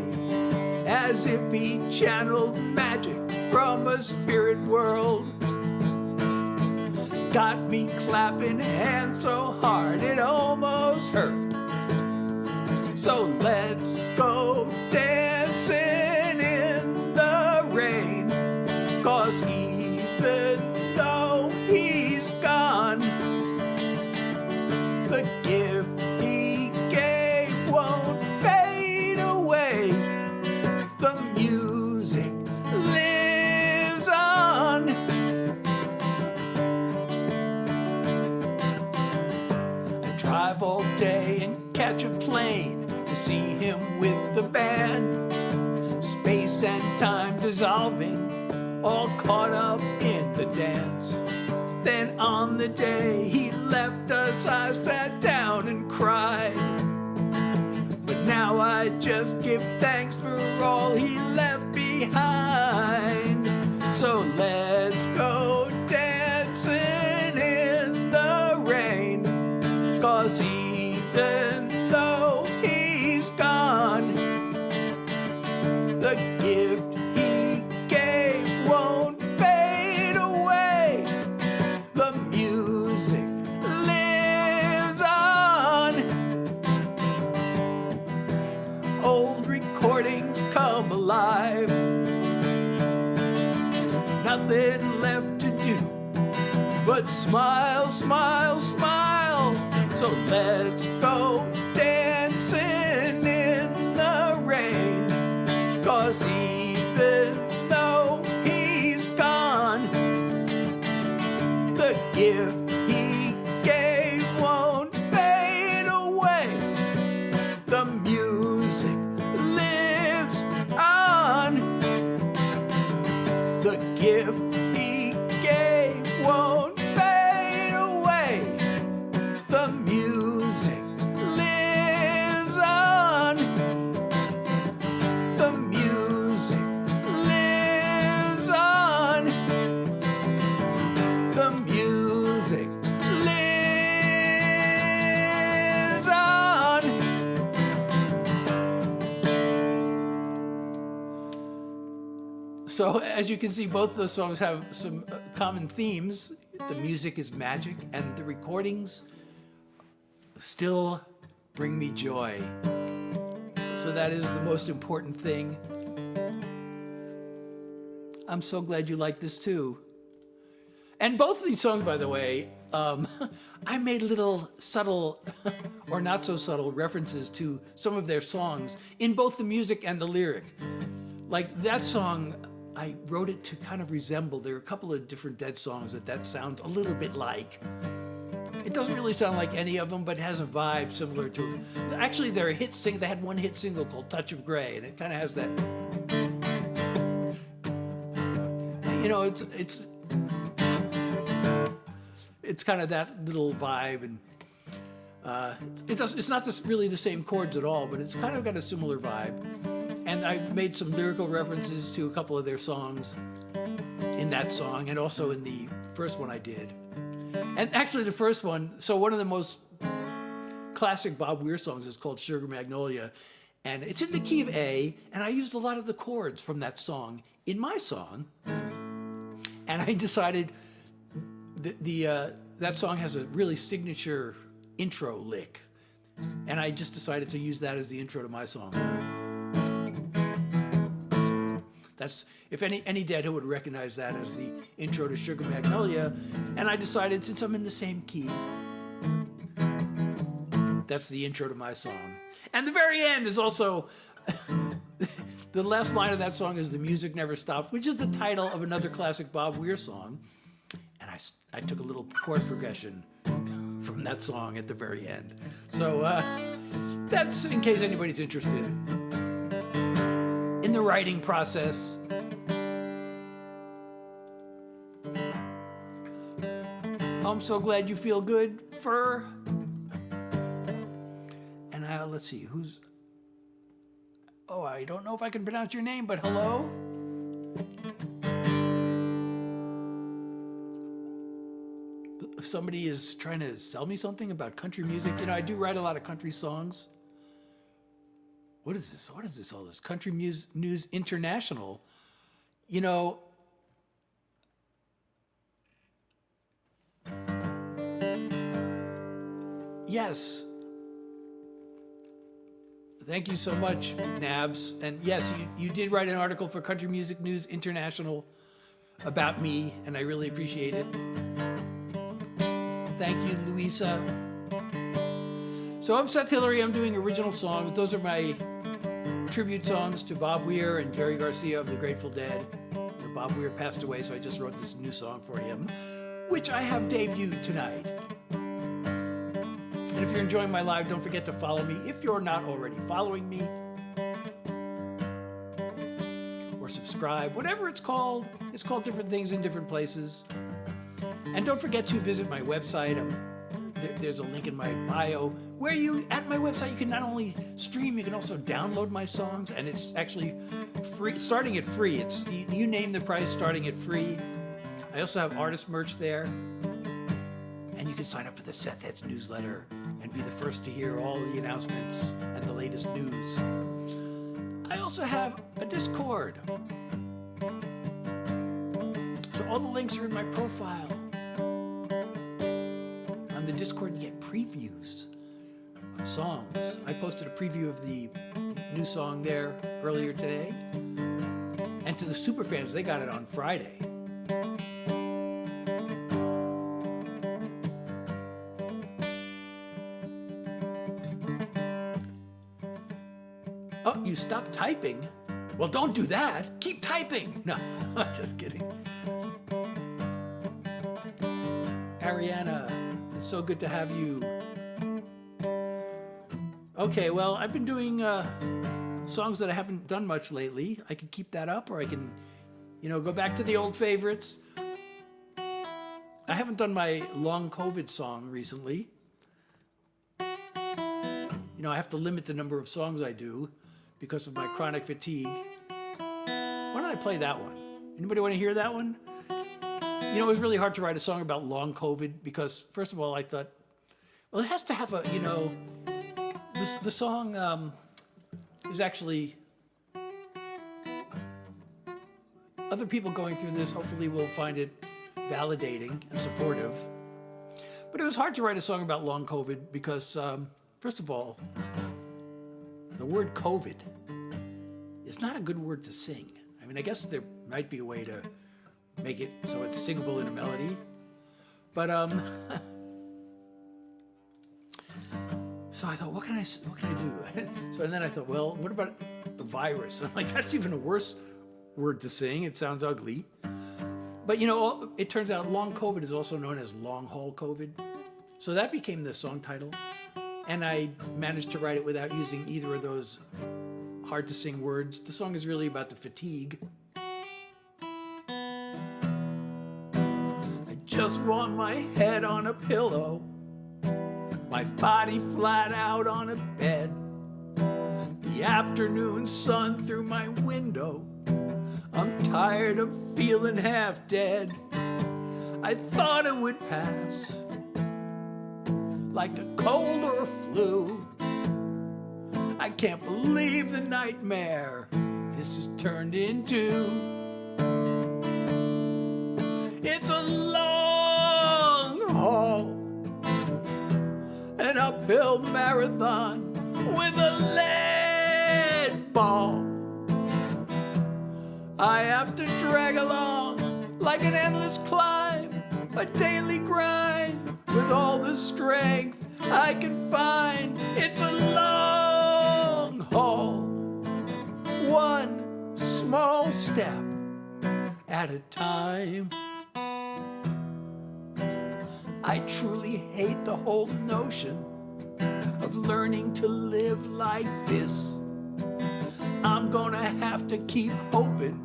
As if he channeled magic from a spirit world. Got me clapping hands so hard it almost hurt. So let's go dancing in the rain. 'Cause even though he's gone, the gift he gave won't fade away. The music lives on. I drive all day and catch a plane to see him with the band. Space and time dissolving, all caught up in the dance. Then on the day he left us, I sat down and cried. But now I just give thanks for all he left behind. So let's go dancing in the rain. 'Cause even though he's gone, the gift he gave won't fade away. The music lives on. Old recordings come alive. Nothing left to do but smile, smile, smile. So let's go dancing in the rain. 'Cause even though he's gone, the gift he gave won't fade away. The music lives on. The gift he gave won't fade away. The music lives on. The music lives on. The music lives on. So as you can see, both of those songs have some common themes. The music is magic, and the recordings still bring me joy. So that is the most important thing. I'm so glad you like this too. And both of these songs, by the way, I made little subtle or not so subtle references to some of their songs in both the music and the lyric. Like that song, I wrote it to kind of resemble, there are a couple of different Dead songs that sounds a little bit like. It doesn't really sound like any of them, but it has a vibe similar to, actually they're a hit single, they had one hit single called Touch of Grey, and it kind of has that, it's kind of that little vibe, and it's not really the same chords at all, but it's kind of got a similar vibe. And I made some lyrical references to a couple of their songs in that song, and also in the first one I did. And actually the first one, so one of the most classic Bob Weir songs is called Sugar Magnolia, and it's in the key of A, and I used a lot of the chords from that song in my song, and I decided that song has a really signature intro lick, and I just decided to use that as the intro to my song. That's, if any dad who would recognize that as the intro to Sugar Magnolia, and I decided since I'm in the same key, that's the intro to my song. And the very end is also, The last line of that song is "The music never stops," which is the title of another classic Bob Weir song. And I took a little chord progression from that song at the very end. So that's in case anybody's interested in the writing process. I'm so glad you feel good, Fur. And let's see, who's... Oh, I don't know if I can pronounce your name, but hello? Somebody is trying to sell me something about country music. You know, I do write a lot of country songs. What is this? What is this, all this? Country News International. You know... Yes. Thank you so much, Nabs. And yes, you did write an article for Country Music News International about me, and I really appreciate it. Thank you, Louisa. So I'm Seth Hillary. I'm doing original songs. Those are my tribute songs to Bob Weir and Jerry Garcia of the Grateful Dead. Bob Weir passed away, so I just wrote this new song for him, which I have debuted tonight. And if you're enjoying my live, don't forget to follow me if you're not already following me. Or subscribe, whatever it's called. It's called different things in different places. And don't forget to visit my website. There's a link in my bio where at my website, you can not only stream, you can also download my songs. And it's actually free, starting at free. It's you name the price, starting at free. I also have artist merch there. And you can sign up for the Seth Heads newsletter and be the first to hear all the announcements and the latest news. I also have a Discord. So all the links are in my profile. On the Discord, you get previews of songs. I posted a preview of the new song there earlier today. And to the super fans, they got it on Friday. Oh, you stopped typing? Well, don't do that. Keep typing. No, just kidding. Ariana, it's so good to have you. Okay, well, I've been doing songs that I haven't done much lately. I can keep that up, or I can, go back to the old favorites. I haven't done my long COVID song recently. I have to limit the number of songs I do because of my chronic fatigue. Why don't I play that one? Anybody want to hear that one? It was really hard to write a song about long COVID because, first of all, I thought, well, it has to have a, the song is actually, other people going through this hopefully will find it validating and supportive. But it was hard to write a song about long COVID because, first of all, the word COVID is not a good word to sing. I mean, I guess there might be a way to make it so it's singable in a melody. But, so I thought, what can I do? So, and then I thought, well, what about the virus? I'm like, that's even a worse word to sing. It sounds ugly. But, it turns out long COVID is also known as long haul COVID. So that became the song title. And I managed to write it without using either of those hard to sing words. The song is really about the fatigue. I just want my head on a pillow, my body flat out on a bed, the afternoon sun through my window. I'm tired of feeling half dead. I thought it would pass like a cold or a flu. I can't believe the nightmare this has turned into. It's a long haul, an uphill marathon with a lead ball. I have to drag along like an endless climb, a daily grind with all the strength I can find. It's a long haul, one step at a time. I truly hate the whole notion of learning to live like this. I'm gonna have to keep hoping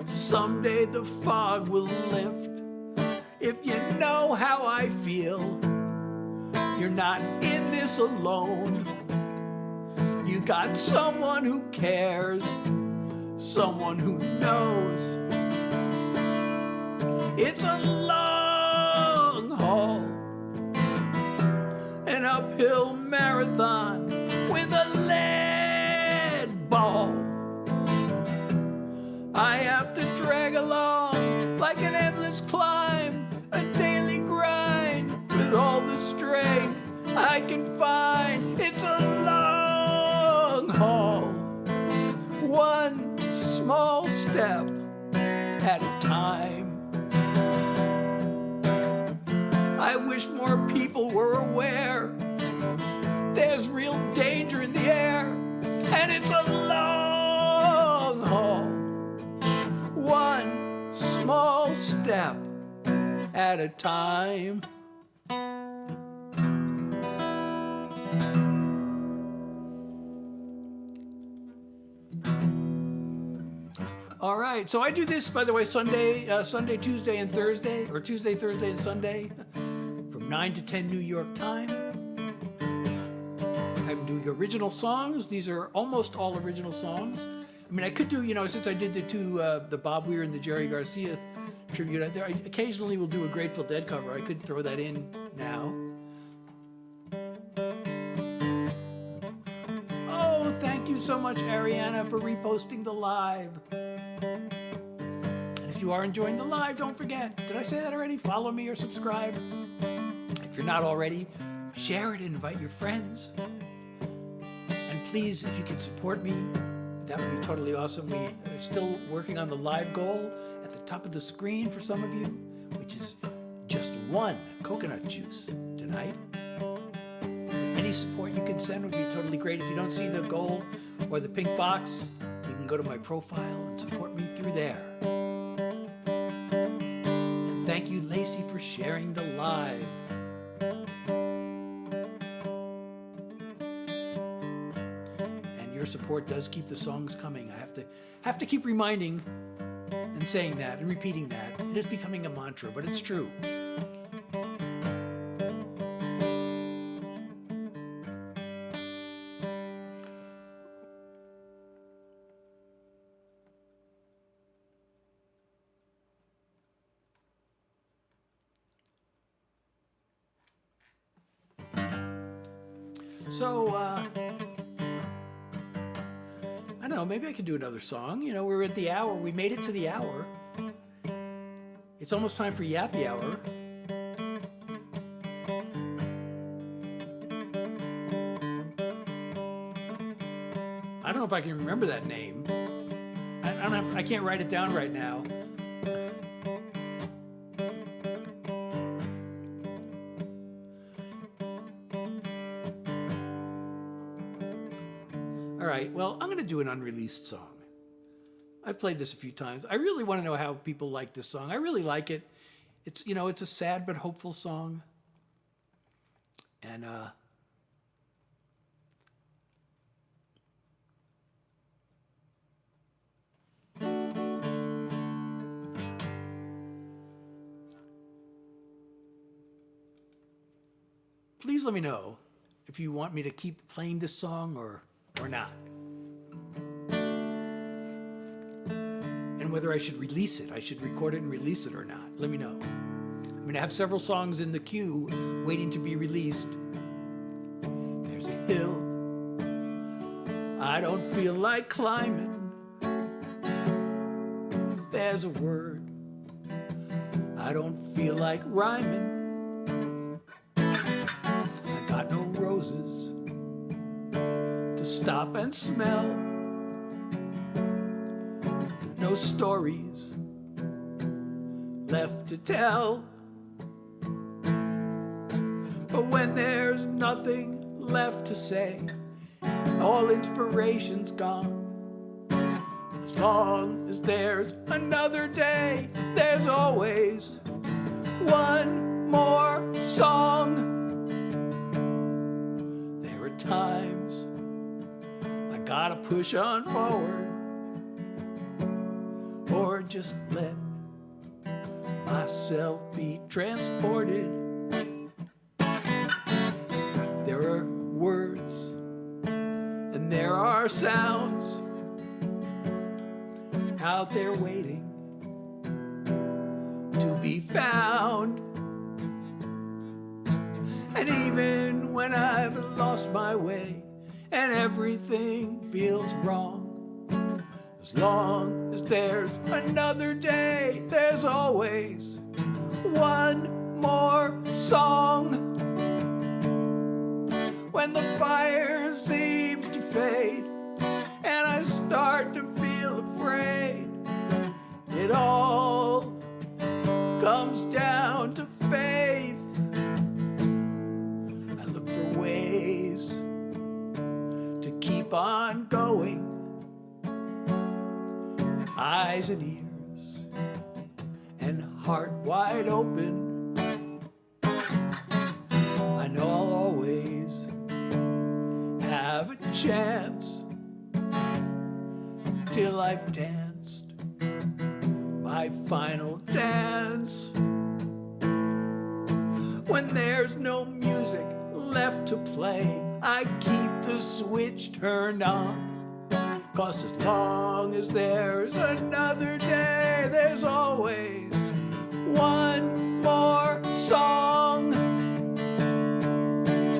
someday the fog will lift. If you know how I feel, you're not in this alone. You got someone who cares, someone who knows. It's a long haul, an uphill marathon with a lead ball. I have to drag along like an endless climb, a daily grind with all the strength I can find. It's a long haul, one small step at a time. I wish more people were aware there's real danger in the air, and it's a long haul, one small step at a time. All right, so I do this, by the way, Sunday, Tuesday, and Thursday, or Tuesday, Thursday, and Sunday, from 9 to 10 New York time. I'm doing original songs. These are almost all original songs. I mean, I could do, since I did the Bob Weir and the Jerry Garcia tribute, I occasionally will do a Grateful Dead cover. I could throw that in now. Oh, thank you so much, Ariana, for reposting the live. And if you are enjoying the live, don't forget, did I say that already? Follow me or subscribe. If you're not already, share it and invite your friends. And please, if you can support me, that would be totally awesome. We are still working on the live goal at the top of the screen for some of you, which is just one coconut juice tonight. Any support you can send would be totally great. If you don't see the goal or the pink box, you can go to my profile and support me through there. And thank you, Lacey, for sharing the live. Your support does keep the songs coming. I have to keep reminding and saying that and repeating that. It is becoming a mantra, but it's true. So, I don't know, maybe I could do another song. We're at the hour. We made it to the hour. It's almost time for Yappy Hour. I don't know if I can remember that name. I can't write it down right now. All right, well, I'm going to do an unreleased song. I've played this a few times. I really want to know how people like this song. I really like it. It's, it's a sad but hopeful song. And, please let me know if you want me to keep playing this song or not. And whether I should release it, I should record it and release it or not. Let me know. I'm going to have several songs in the queue waiting to be released. There's a hill I don't feel like climbing. There's a word I don't feel like rhyming. I got no roses to stop and smell. No stories left to tell. But when there's nothing left to say, all inspiration's gone. There's As long as there's another day, there's always one more song. There are times I gotta push on forward, or just let myself be transported. There are words and there are sounds out there waiting to be found. And even when I've lost my way and everything feels wrong, as long as there's another day, there's always one more song. When the fire seems to fade and I start to feel afraid, it all comes down to faith. I look for ways to keep on going, eyes and ears and heart wide open. I know I'll always have a chance till I've danced my final dance. When there's no music left to play, I keep the switch turned on. 'Cause as long as there's another day, there's always one more song.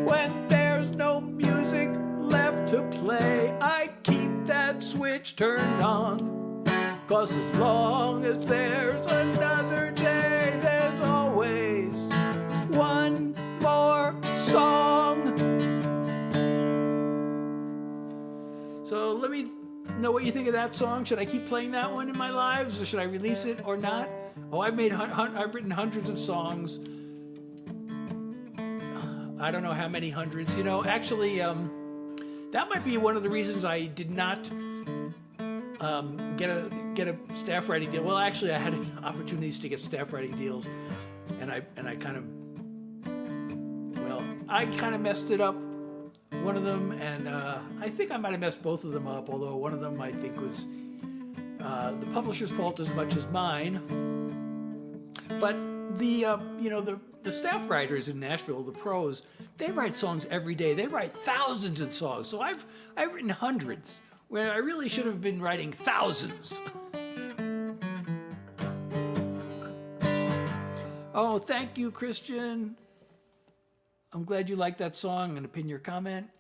When there's no music left to play, I keep that switch turned on. 'Cause as long as there's another day, there's always one more song. So let me know what you think of that song. Should I keep playing that one in my lives, or should I release it or not? Oh, I've written hundreds of songs. I don't know how many hundreds. You know, actually, that might be one of the reasons I did not get a staff writing deal. Well, actually, I had opportunities to get staff writing deals, and I kind of messed it up. One of them, and I think I might have messed both of them up, although one of them I think was the publisher's fault as much as mine. But the staff writers in Nashville, the pros, they write songs every day. They write thousands of songs. So I've written hundreds where I really should have been writing thousands. Oh, thank you, Christian. I'm glad you liked that song. I'm going to pin your comment.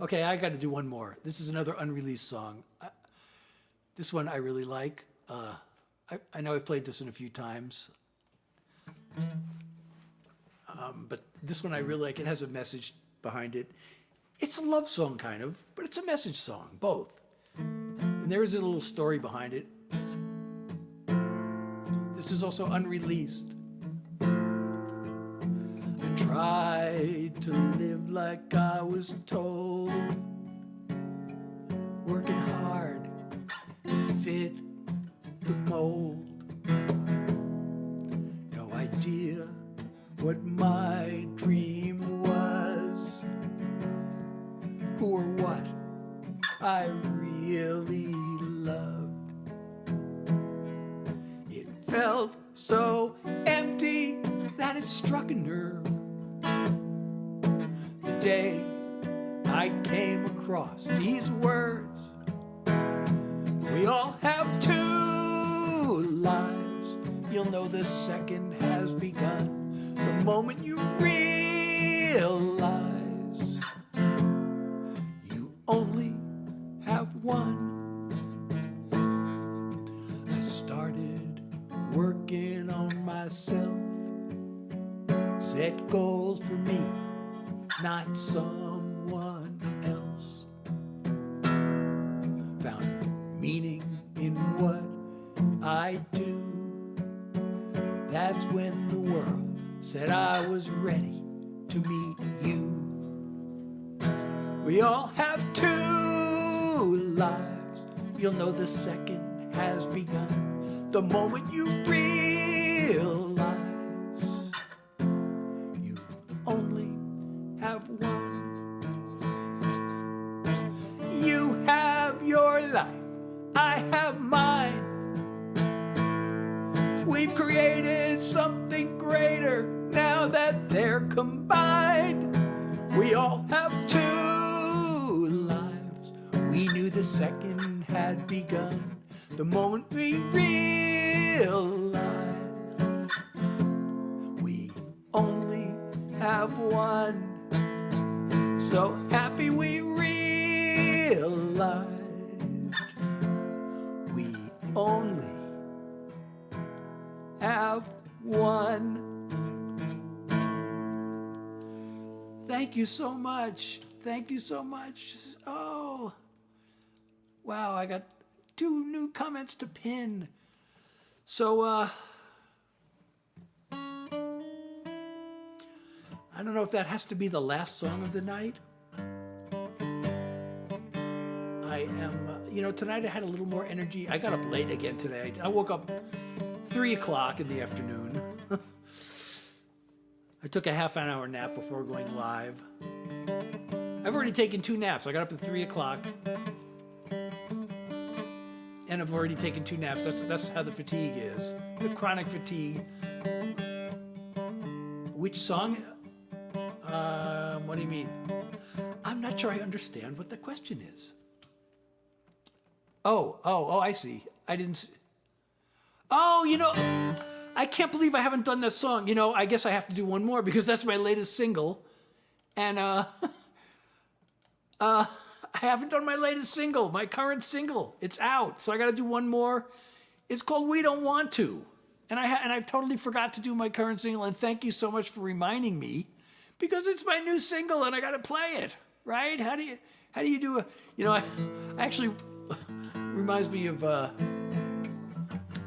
Okay, I got to do one more. This is another unreleased song. This one I really like. I know I've played this one a few times. But this one I really like. It has a message behind it. It's a love song, kind of, but it's a message song, both. And there is a little story behind it. This is also unreleased. I tried to live like I was told, working hard to fit the mold. No idea what my dream was, or what I really loved. It felt so empty that it struck a nerve. The day I came across these words, we all have two lives. You'll know the second has begun the moment you realize you only have one. I started working on myself, set goals for me, not someone else. Found meaning in what I do. That's when the world said I was ready to meet you. We all have two lives. You'll know the second has begun the moment you realize you only have one. You have your life, I have mine. We've created something greater now that they're combined. We all have two lives. We knew the second had begun the moment we realized we only have one. So happy we realized we only have one. Thank you so much. Thank you so much. Oh, wow, I got 2 new comments to pin. So, I don't know if that has to be the last song of the night. I am, tonight I had a little more energy. I got up late again today. I woke up 3 o'clock in the afternoon. I took a half an hour nap before going live. I've already taken 2 naps. I got up at 3 o'clock. And I've already taken 2 naps. That's how the fatigue is. The chronic fatigue. Which song? What do you mean? I'm not sure I understand what the question is. Oh, I see. I didn't... Oh, I can't believe I haven't done that song. I guess I have to do one more because that's my latest single. And I haven't done my latest single, my current single. It's out, so I got to do one more. It's called We Don't Want To. And I totally forgot to do my current single, and thank you so much for reminding me because it's my new single and I got to play it, right? How do you do I actually reminds me of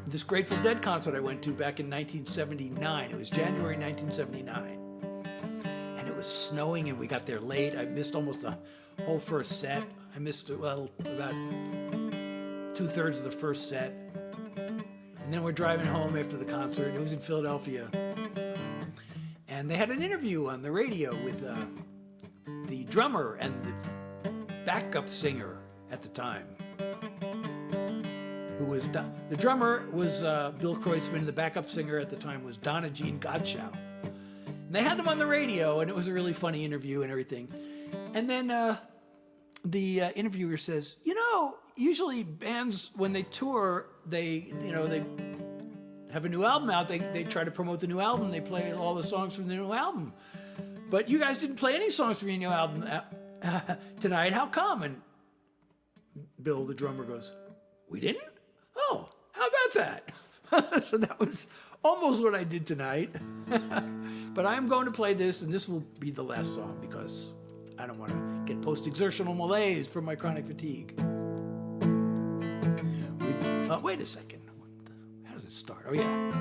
this Grateful Dead concert I went to back in 1979. It was January 1979. And it was snowing and we got there late. I missed almost the whole first set. I missed, about 2/3 of the first set. And then we're driving home after the concert. It was in Philadelphia. And they had an interview on the radio with the drummer and the backup singer at the time. The drummer was Bill Kreutzmann. The backup singer at the time was Donna Jean Godchaux. And they had them on the radio, and it was a really funny interview and everything. And then the interviewer says, usually bands, when they tour, they have a new album out. They try to promote the new album. They play all the songs from the new album. But you guys didn't play any songs from your new album tonight. How come? And Bill, the drummer, goes, we didn't? Oh, how about that? So that was almost what I did tonight. But I'm going to play this, and this will be the last song because I don't want to get post-exertional malaise from my chronic fatigue. Wait a second. How does it start? Oh, yeah.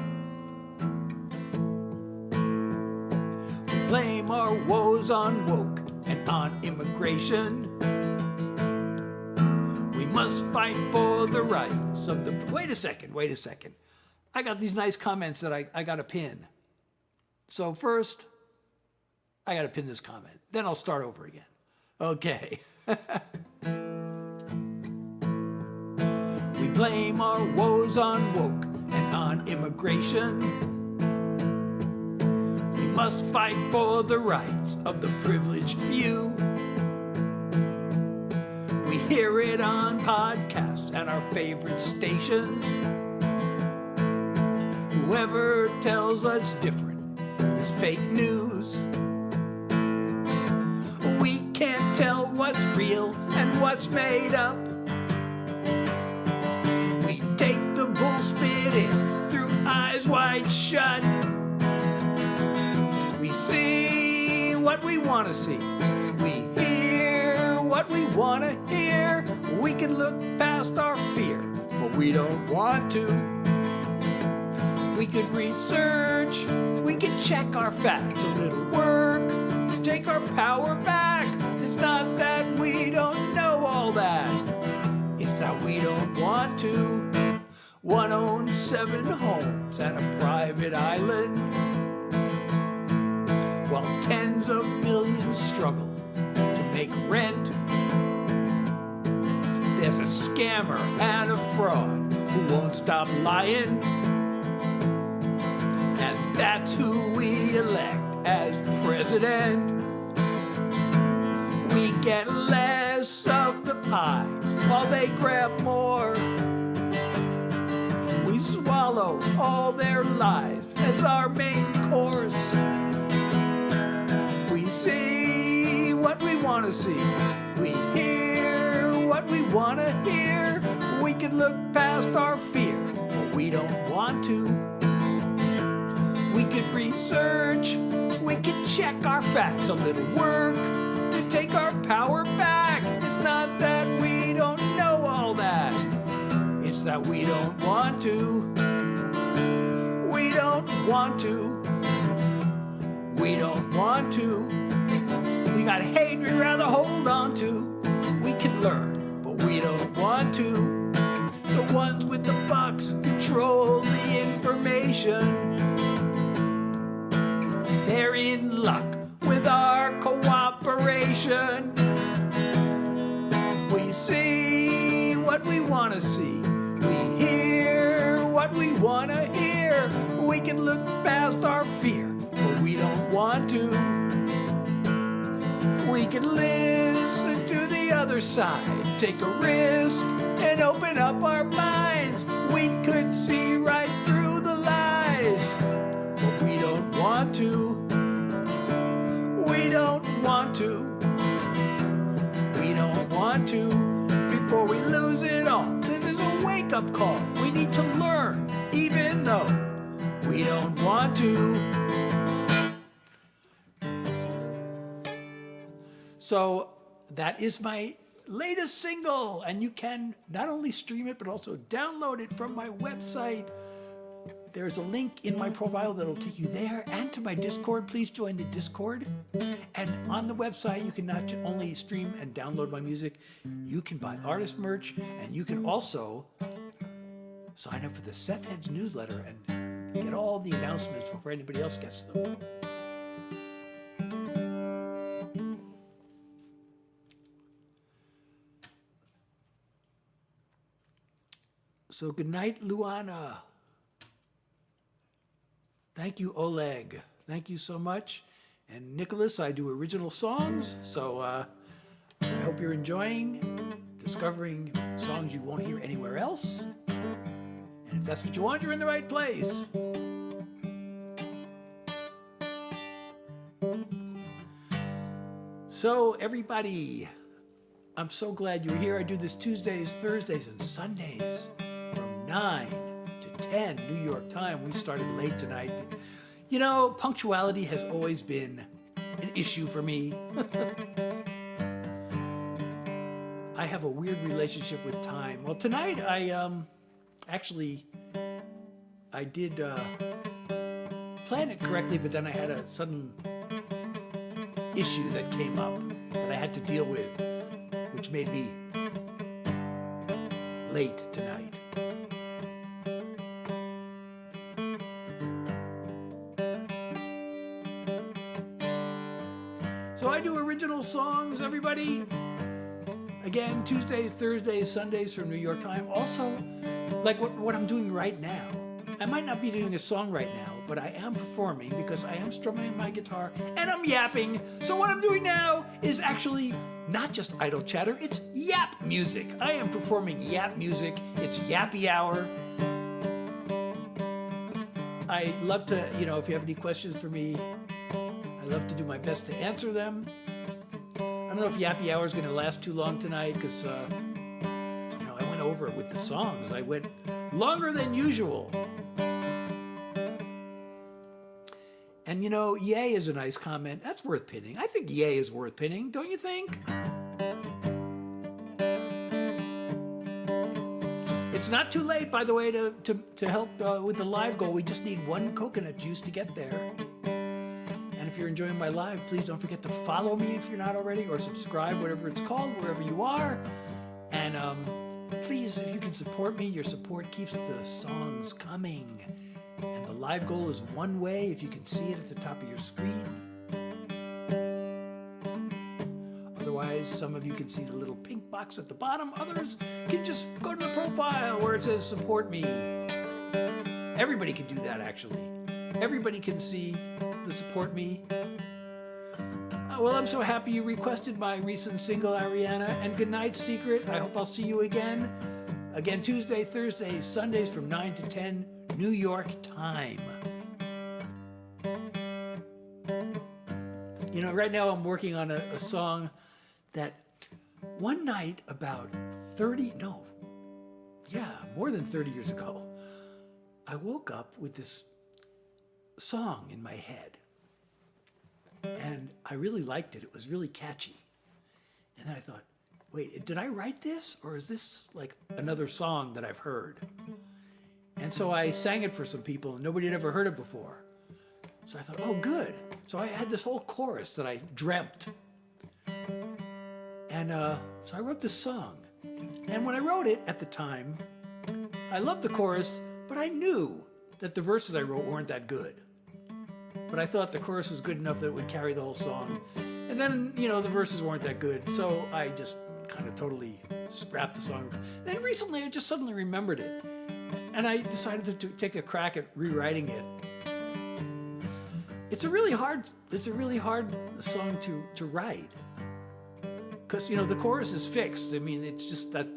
We blame our woes on woke and on immigration. We must fight for the rights of the... Wait a second. I got these nice comments that I got to pin. So first, I got to pin this comment. Then I'll start over again. Okay. We blame our woes on woke and on immigration. We must fight for the rights of the privileged few. We hear it on podcasts and our favorite stations. Whoever tells us different is fake news. We can't tell what's real and what's made up. We take the bull spit in through eyes wide shut. We see what we want to see. We hear what we want to hear. We can look past our fear, but we don't want to. We could research, we could check our facts, a little work to take our power back. It's not that we don't know all that, it's that we don't want to. One owns 7 homes and a private island, while tens of millions struggle to make rent. There's a scammer and a fraud who won't stop lying, and that's who we elect as president. We get less of the pie while they grab more. We swallow all their lies as our main course. We see what we want to see. We hear what we want to hear. We can look past our fear, but we don't want to. We could research, we could check our facts, a little work to take our power back. It's not that we don't know all that, it's that we don't want to. We don't want to. We don't want to. We got hate we'd rather hold on to. We can learn, but we don't want to. The ones with the bucks control the information. They're in luck with our cooperation. We see what we want to see. We hear what we want to hear. We can look past our fear, but we don't want to. We can listen to the other side, take a risk, and open up our minds. We could see right through the lies, but we don't want to. We don't want to. We don't want to. Before we lose it all, this is a wake-up call. We need to learn, even though we don't want to. So that is my latest single, and you can not only stream it, but also download it from my website. There's a link in my profile that'll take you there and to my Discord. Please join the Discord. And on the website, you can not only stream and download my music, you can buy artist merch, and you can also sign up for the Seth Heads newsletter and get all the announcements before anybody else gets them. So good night, Luana. Thank you, Oleg. Thank you so much. And Nicholas, I do original songs, so I hope you're enjoying discovering songs you won't hear anywhere else. And if that's what you want, you're in the right place. So everybody, I'm so glad you're here. I do this Tuesdays, Thursdays, and Sundays from 9 to 10 New York time. We started late tonight. You know, punctuality has always been an issue for me. I have a weird relationship with time. Well, tonight I did plan it correctly, but then I had a sudden issue that came up that I had to deal with, which made me late tonight. So I do original songs, everybody. Again, Tuesdays, Thursdays, Sundays from New York time. Also, like what I'm doing right now. I might not be doing a song right now, but I am performing because I am strumming my guitar and I'm yapping. So what I'm doing now is actually not just idle chatter, it's yap music. I am performing yap music. It's Yappy Hour. I love to, if you have any questions for me, I love to do my best to answer them. I don't know if Yappy Hour is going to last too long tonight because, I went over it with the songs. I went longer than usual. And, yay is a nice comment. That's worth pinning. I think yay is worth pinning, don't you think? It's not too late, by the way, to help with the live goal. We just need 1 coconut juice to get there. And if you're enjoying my live, please don't forget to follow me if you're not already, or subscribe, whatever it's called, wherever you are. And please, if you can support me, your support keeps the songs coming. And the live goal is one way, if you can see it at the top of your screen. Otherwise, some of you can see the little pink box at the bottom. Others can just go to the profile where it says support me. Everybody can do that, actually. Everybody can see the support me. Well, I'm so happy you requested my recent single, Ariana, and Good Night Secret. I hope I'll see you again. Again, Tuesday, Thursday, Sundays from 9 to 10, New York time. You know, right now I'm working on a song that one night about more than 30 years ago, I woke up with this song in my head. And I really liked it. It was really catchy. And then I thought, wait, did I write this? Or is this like another song that I've heard? And so I sang it for some people, and nobody had ever heard it before. So I thought, oh, good. So I had this whole chorus that I dreamt. And so I wrote this song. And when I wrote it at the time, I loved the chorus, but I knew that the verses I wrote weren't that good. But I thought the chorus was good enough that it would carry the whole song. And then, you know, the verses weren't that good, so I just kind of totally scrapped the song. Then recently, I just suddenly remembered it. And I decided to take a crack at rewriting it. It's a really hard song to write. Because, you know, the chorus is fixed. I mean, it's just that,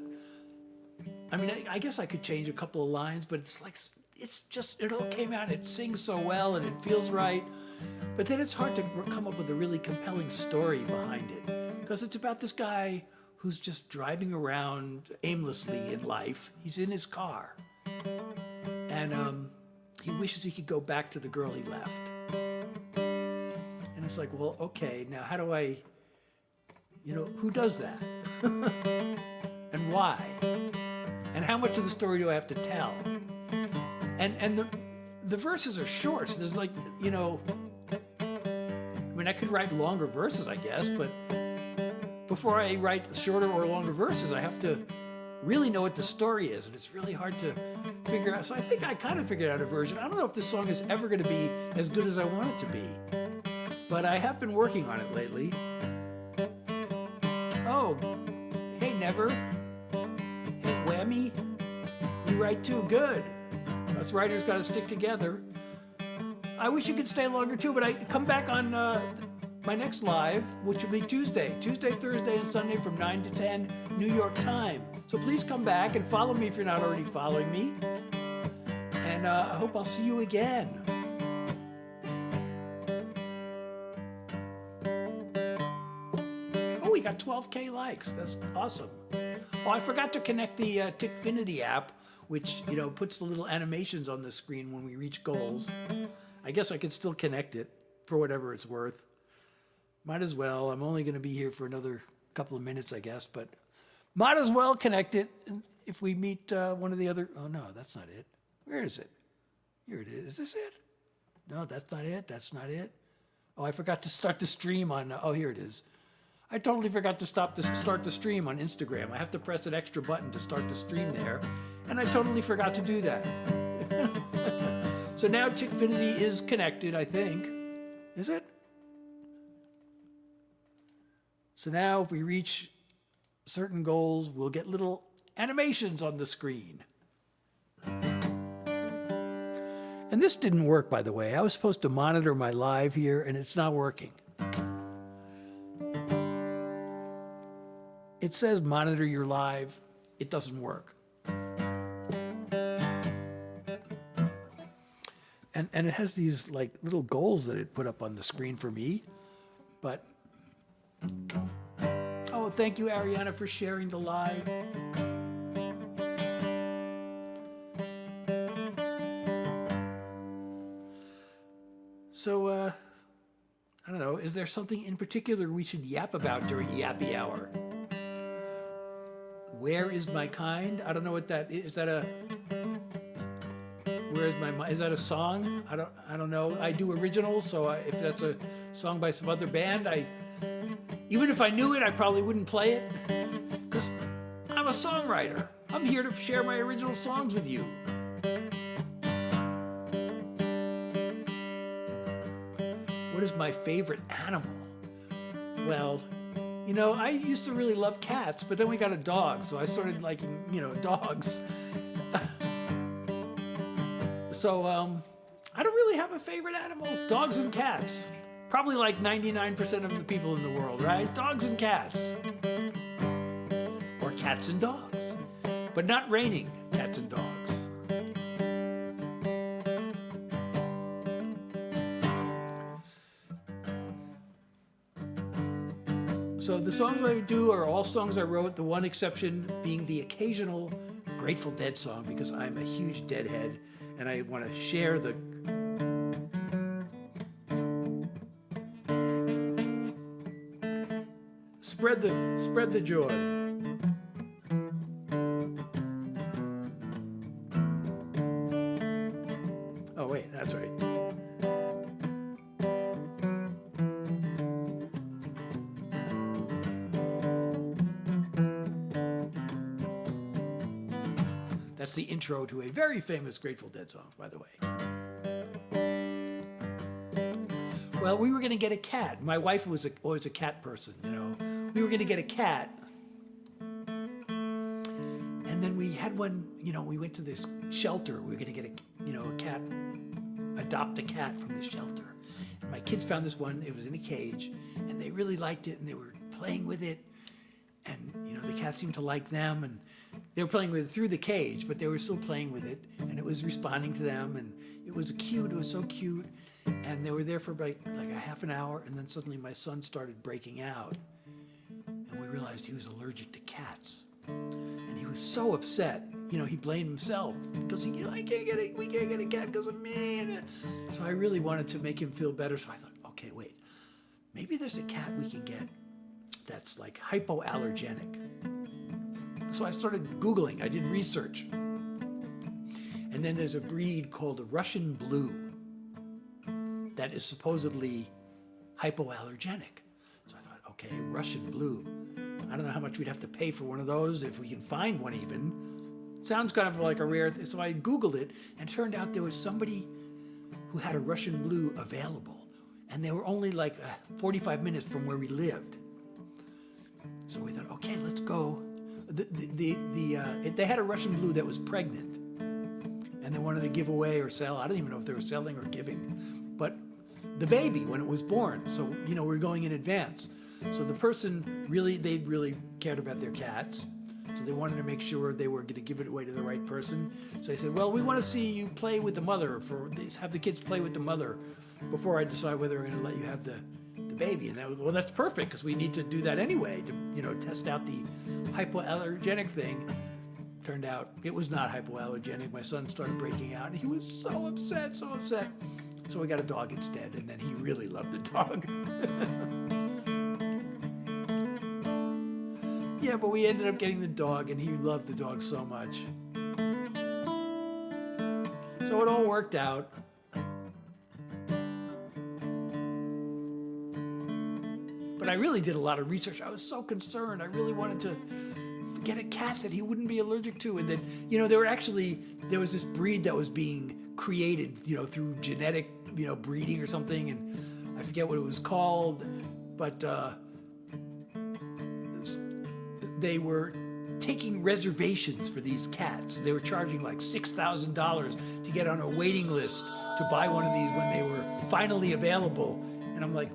I mean, I guess I could change a couple of lines, but it's like, it all came out, it sings so well and it feels right. But then it's hard to come up with a really compelling story behind it. Because it's about this guy who's just driving around aimlessly in life. He's in his car. And he wishes he could go back to the girl he left. And it's like, well, okay, now how do I, you know, who does that? And why? And how much of the story do I have to tell? And the verses are short, so there's like, you know, I mean, I could write longer verses, I guess, but before I write shorter or longer verses, I have to really know what the story is, and it's really hard to figure out. So I think I kind of figured out a version. I don't know if this song is ever going to be as good as I want it to be, but I have been working on it lately. Oh, hey, Never. Hey, Whammy. You write too good. Us writers got to stick together. I wish you could stay longer too, but I come back on my next live, which will be Tuesday, Thursday, and Sunday from 9 to 10 New York time. So please come back and follow me if you're not already following me. And I hope I'll see you again. Oh, we got 12K likes. That's awesome. Oh, I forgot to connect the Tickfinity app, which, you know, puts the little animations on the screen when we reach goals. I guess I could still connect it for whatever it's worth. Might as well. I'm only going to be here for another couple of minutes, I guess, but might as well connect it if we meet one of the other. Oh, no, that's not it. Where is it? Here it is. Is this it? No, that's not it. That's not it. Oh, I forgot to start the stream on. Oh, here it is. I totally forgot to start the stream on Instagram. I have to press an extra button to start the stream there, and I totally forgot to do that. So now Tickfinity is connected, I think. Is it? So now if we reach certain goals, we'll get little animations on the screen. And this didn't work, by the way. I was supposed to monitor my live here, and it's not working. It says monitor your live. It doesn't work. And it has these like little goals that it put up on the screen for me. But, oh, thank you, Ariana, for sharing the live. So, I don't know, is there something in particular we should yap about during Yappy Hour? Where is my kind? I don't know what that is. Is that a Where's my mind? Is that a song? I don't know. I do originals, so if that's a song by some other band, even if I knew it, I probably wouldn't play it because I'm a songwriter. I'm here to share my original songs with you. What is my favorite animal? Well, I used to really love cats, but then we got a dog, so I started liking, dogs. So I don't really have a favorite animal. Dogs and cats. Probably like 99% of the people in the world, right? Dogs and cats. Or cats and dogs. But not raining cats and dogs. So the songs I do are all songs I wrote, the one exception being the occasional Grateful Dead song, because I'm a huge Deadhead and I want to share the spread the joy. Oh wait, that's right. That's the intro to a very famous Grateful Dead song, by the way. Well, we were going to get a cat. My wife was always a cat person, We were going to get a cat. And then we had one, we went to this shelter. We were going to get a cat, adopt a cat from the shelter. And my kids found this one. It was in a cage, and they really liked it, and they were playing with it. And, the cat seemed to like them, and they were playing with it through the cage, but they were still playing with it, and it was responding to them, and it was cute. It was so cute. And they were there for like a half an hour, and then suddenly my son started breaking out, and we realized he was allergic to cats. And he was so upset. He blamed himself because we can't get a cat because of me. And so I really wanted to make him feel better. So I thought, okay, wait, maybe there's a cat we can get that's like hypoallergenic. So I started Googling. I did research. And then there's a breed called a Russian Blue that is supposedly hypoallergenic. So I thought, okay, Russian Blue. I don't know how much we'd have to pay for one of those, if we can find one even. Sounds kind of like a rare thing. So I Googled it, and it turned out there was somebody who had a Russian Blue available. And they were only like 45 minutes from where we lived. So we thought, okay, let's go. They had a Russian Blue that was pregnant, and they wanted to give away or sell. I don't even know if they were selling or giving, but the baby when it was born. So we're going in advance. So the person they really cared about their cats, so they wanted to make sure they were going to give it away to the right person. So they said, well, we want to see you play with the mother, have the kids play with the mother before I decide whether we're going to let you have the baby. And that's perfect, because we need to do that anyway to test out the hypoallergenic thing. Turned out it was not hypoallergenic. My son started breaking out, and he was so upset. So we got a dog instead, and then he really loved the dog. Yeah, but we ended up getting the dog, and he loved the dog so much. So it all worked out. But I really did a lot of research. I was so concerned. I really wanted to get a cat that he wouldn't be allergic to. And then, there was this breed that was being created, through genetic, breeding or something. And I forget what it was called, but they were taking reservations for these cats. They were charging like $6,000 to get on a waiting list to buy one of these when they were finally available. And I'm like,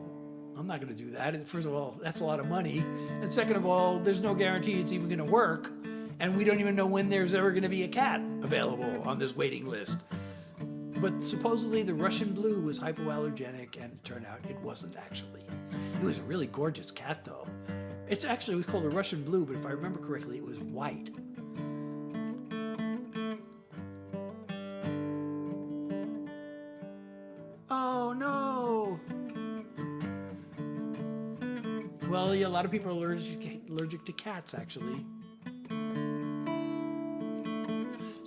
I'm not going to do that. First of all, that's a lot of money. And second of all, there's no guarantee it's even going to work. And we don't even know when there's ever going to be a cat available on this waiting list. But supposedly the Russian Blue was hypoallergenic, and it turned out it wasn't actually. It was a really gorgeous cat, though. It was called a Russian Blue, but if I remember correctly, it was white. Oh, no. Well, yeah, a lot of people are allergic to cats, actually.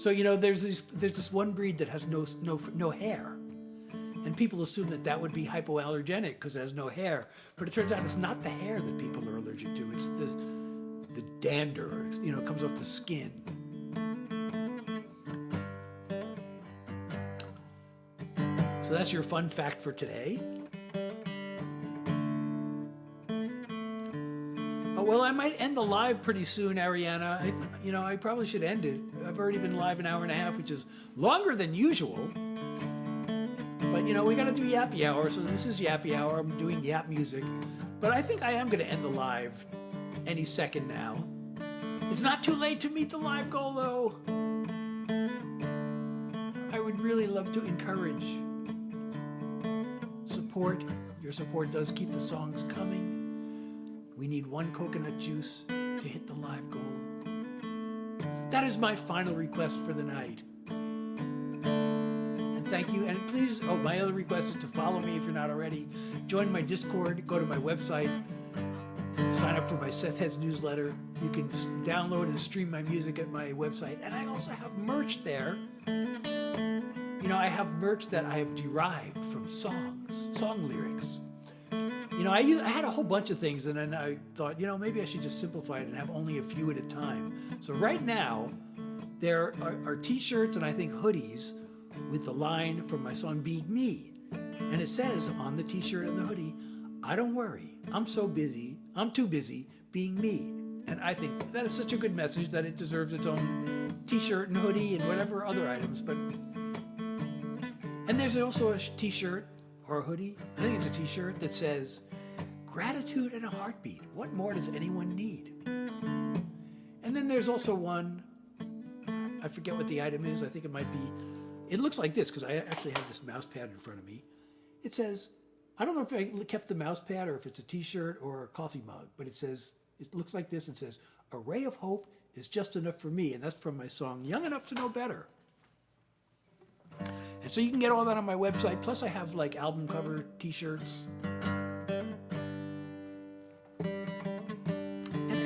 So, there's this one breed that has no hair. And people assume that would be hypoallergenic because it has no hair. But it turns out it's not the hair that people are allergic to. It's the dander, it comes off the skin. So that's your fun fact for today. Oh, well, I might end the live pretty soon, Ariana. I probably should end it. I've already been live an hour and a half, which is longer than usual. But, we got to do Yappy Hour, so this is Yappy Hour. I'm doing Yap music. But I think I am going to end the live any second now. It's not too late to meet the live goal, though. I would really love to encourage support. Your support does keep the songs coming. We need one coconut juice to hit the live goal. That is my final request for the night. And thank you. And please, my other request is to follow me if you're not already. Join my Discord, go to my website, sign up for my Seth Heads newsletter. You can download and stream my music at my website. And I also have merch there. I have merch that I have derived from song lyrics. I had a whole bunch of things, and then I thought, maybe I should just simplify it and have only a few at a time. So right now, there are T-shirts and I think hoodies with the line from my song Being Me. And it says on the T-shirt and the hoodie, I don't worry, I'm too busy being me. And I think that is such a good message that it deserves its own T-shirt and hoodie and whatever other items. And there's also a T-shirt or a hoodie, I think it's a T-shirt that says, gratitude and a heartbeat. What more does anyone need? And then there's also one, I forget what the item is. I think it looks like this because I actually have this mouse pad in front of me. It says, I don't know if I kept the mouse pad or if it's a T-shirt or a coffee mug, but it looks like this and says, a ray of hope is just enough for me. And that's from my song, Young Enough to Know Better. And so you can get all that on my website. Plus I have album cover T-shirts. And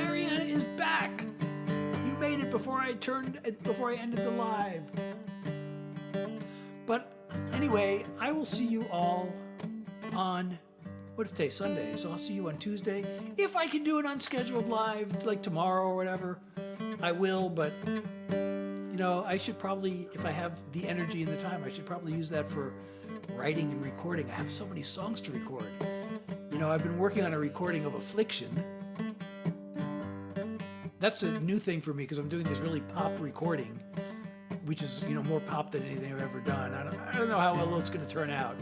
Ariana is back. You made it before I ended the live. But anyway, I will see you all on, what's today, Sunday. So I'll see you on Tuesday. If I can do an unscheduled live like tomorrow or whatever, I will, but I should probably, if I have the energy and the time, I should probably use that for writing and recording. I have so many songs to record. I've been working on a recording of Affliction. That's a new thing for me because I'm doing this really pop recording, which is, more pop than anything I've ever done. I don't know how well it's going to turn out.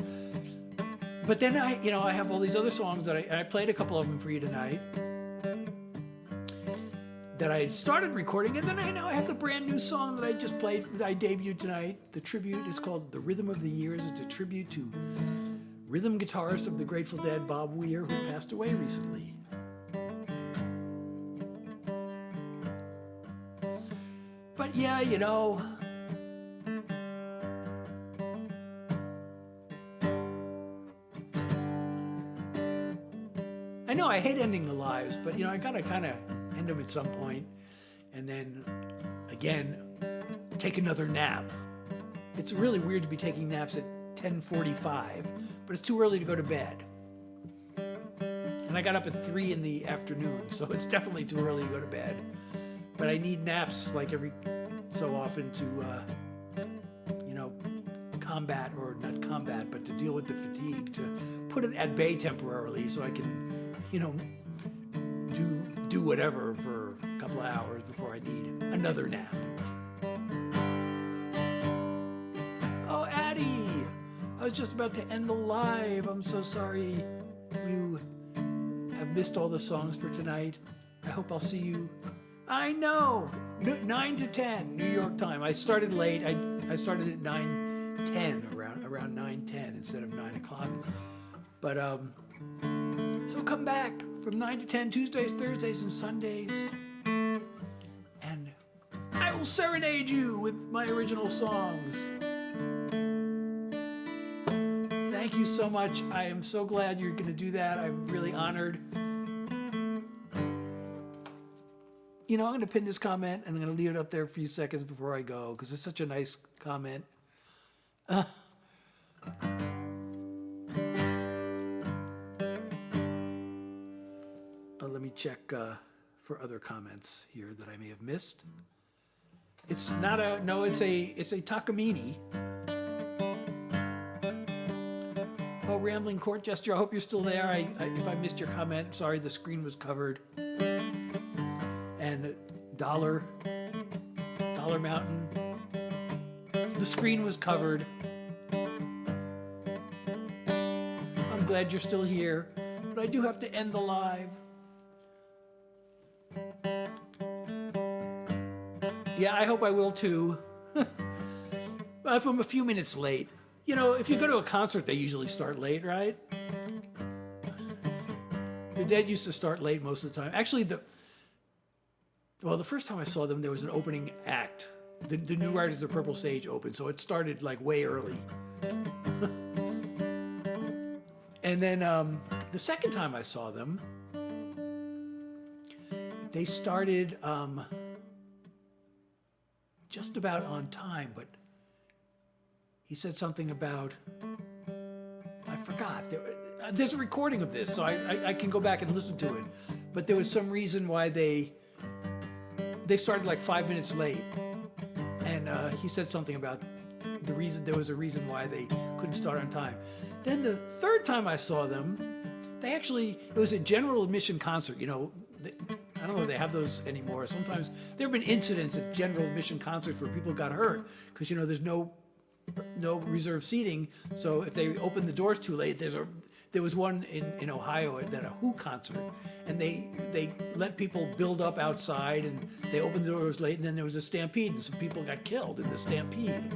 But then I have all these other songs that I played a couple of them for you tonight that I started recording, and then I have the brand new song that I just played, that I debuted tonight. The tribute is called The Rhythm of the Years. It's a tribute to rhythm guitarist of the Grateful Dead, Bob Weir, who passed away recently. But yeah, I know I hate ending the lives, but I gotta kind of end them at some point, and then again take another nap. It's really weird to be taking naps at 10:45, but it's too early to go to bed. And I got up at 3 in the afternoon, so it's definitely too early to go to bed. But I need naps every so often to combat, or not combat, but to deal with the fatigue, to put it at bay temporarily so I can do whatever for a couple of hours before I need another nap. Oh, Addie! I was just about to end the live. I'm so sorry you have missed all the songs for tonight. I hope I'll see you. I know! 9 to 10, New York time. I started late. I started at 9:10, around 9:10 instead of 9 o'clock. But, so come back from 9 to 10, Tuesdays, Thursdays, and Sundays. And I will serenade you with my original songs. Thank you so much. I am so glad you're going to do that. I'm really honored. I'm going to pin this comment and I'm going to leave it up there for a few seconds before I go because it's such a nice comment. Let me check for other comments here that I may have missed. It's not it's a Takamine. Oh, Rambling Court Jester, I hope you're still there. If I missed your comment, sorry, the screen was covered. And Dollar Mountain, the screen was covered. I'm glad you're still here, but I do have to end the live. Yeah, I hope I will too. If I'm a few minutes late. If you go to a concert, they usually start late, right? The Dead used to start late most of the time. Actually, the first time I saw them, there was an opening act. The New Riders of the Purple Sage opened, so it started like way early. And then the second time I saw them, they started just about on time, but he said something about, I forgot. There's a recording of this, so I can go back and listen to it. But there was some reason why they started like 5 minutes late. And he said something about there was a reason why they couldn't start on time. Then the third time I saw them, it was a general admission concert. I don't know if they have those anymore. Sometimes there have been incidents at general admission concerts where people got hurt because, there's no reserved seating. So if they open the doors too late, there was one in Ohio at a Who concert, and they let people build up outside, and they opened the doors late, and then there was a stampede, and some people got killed in the stampede.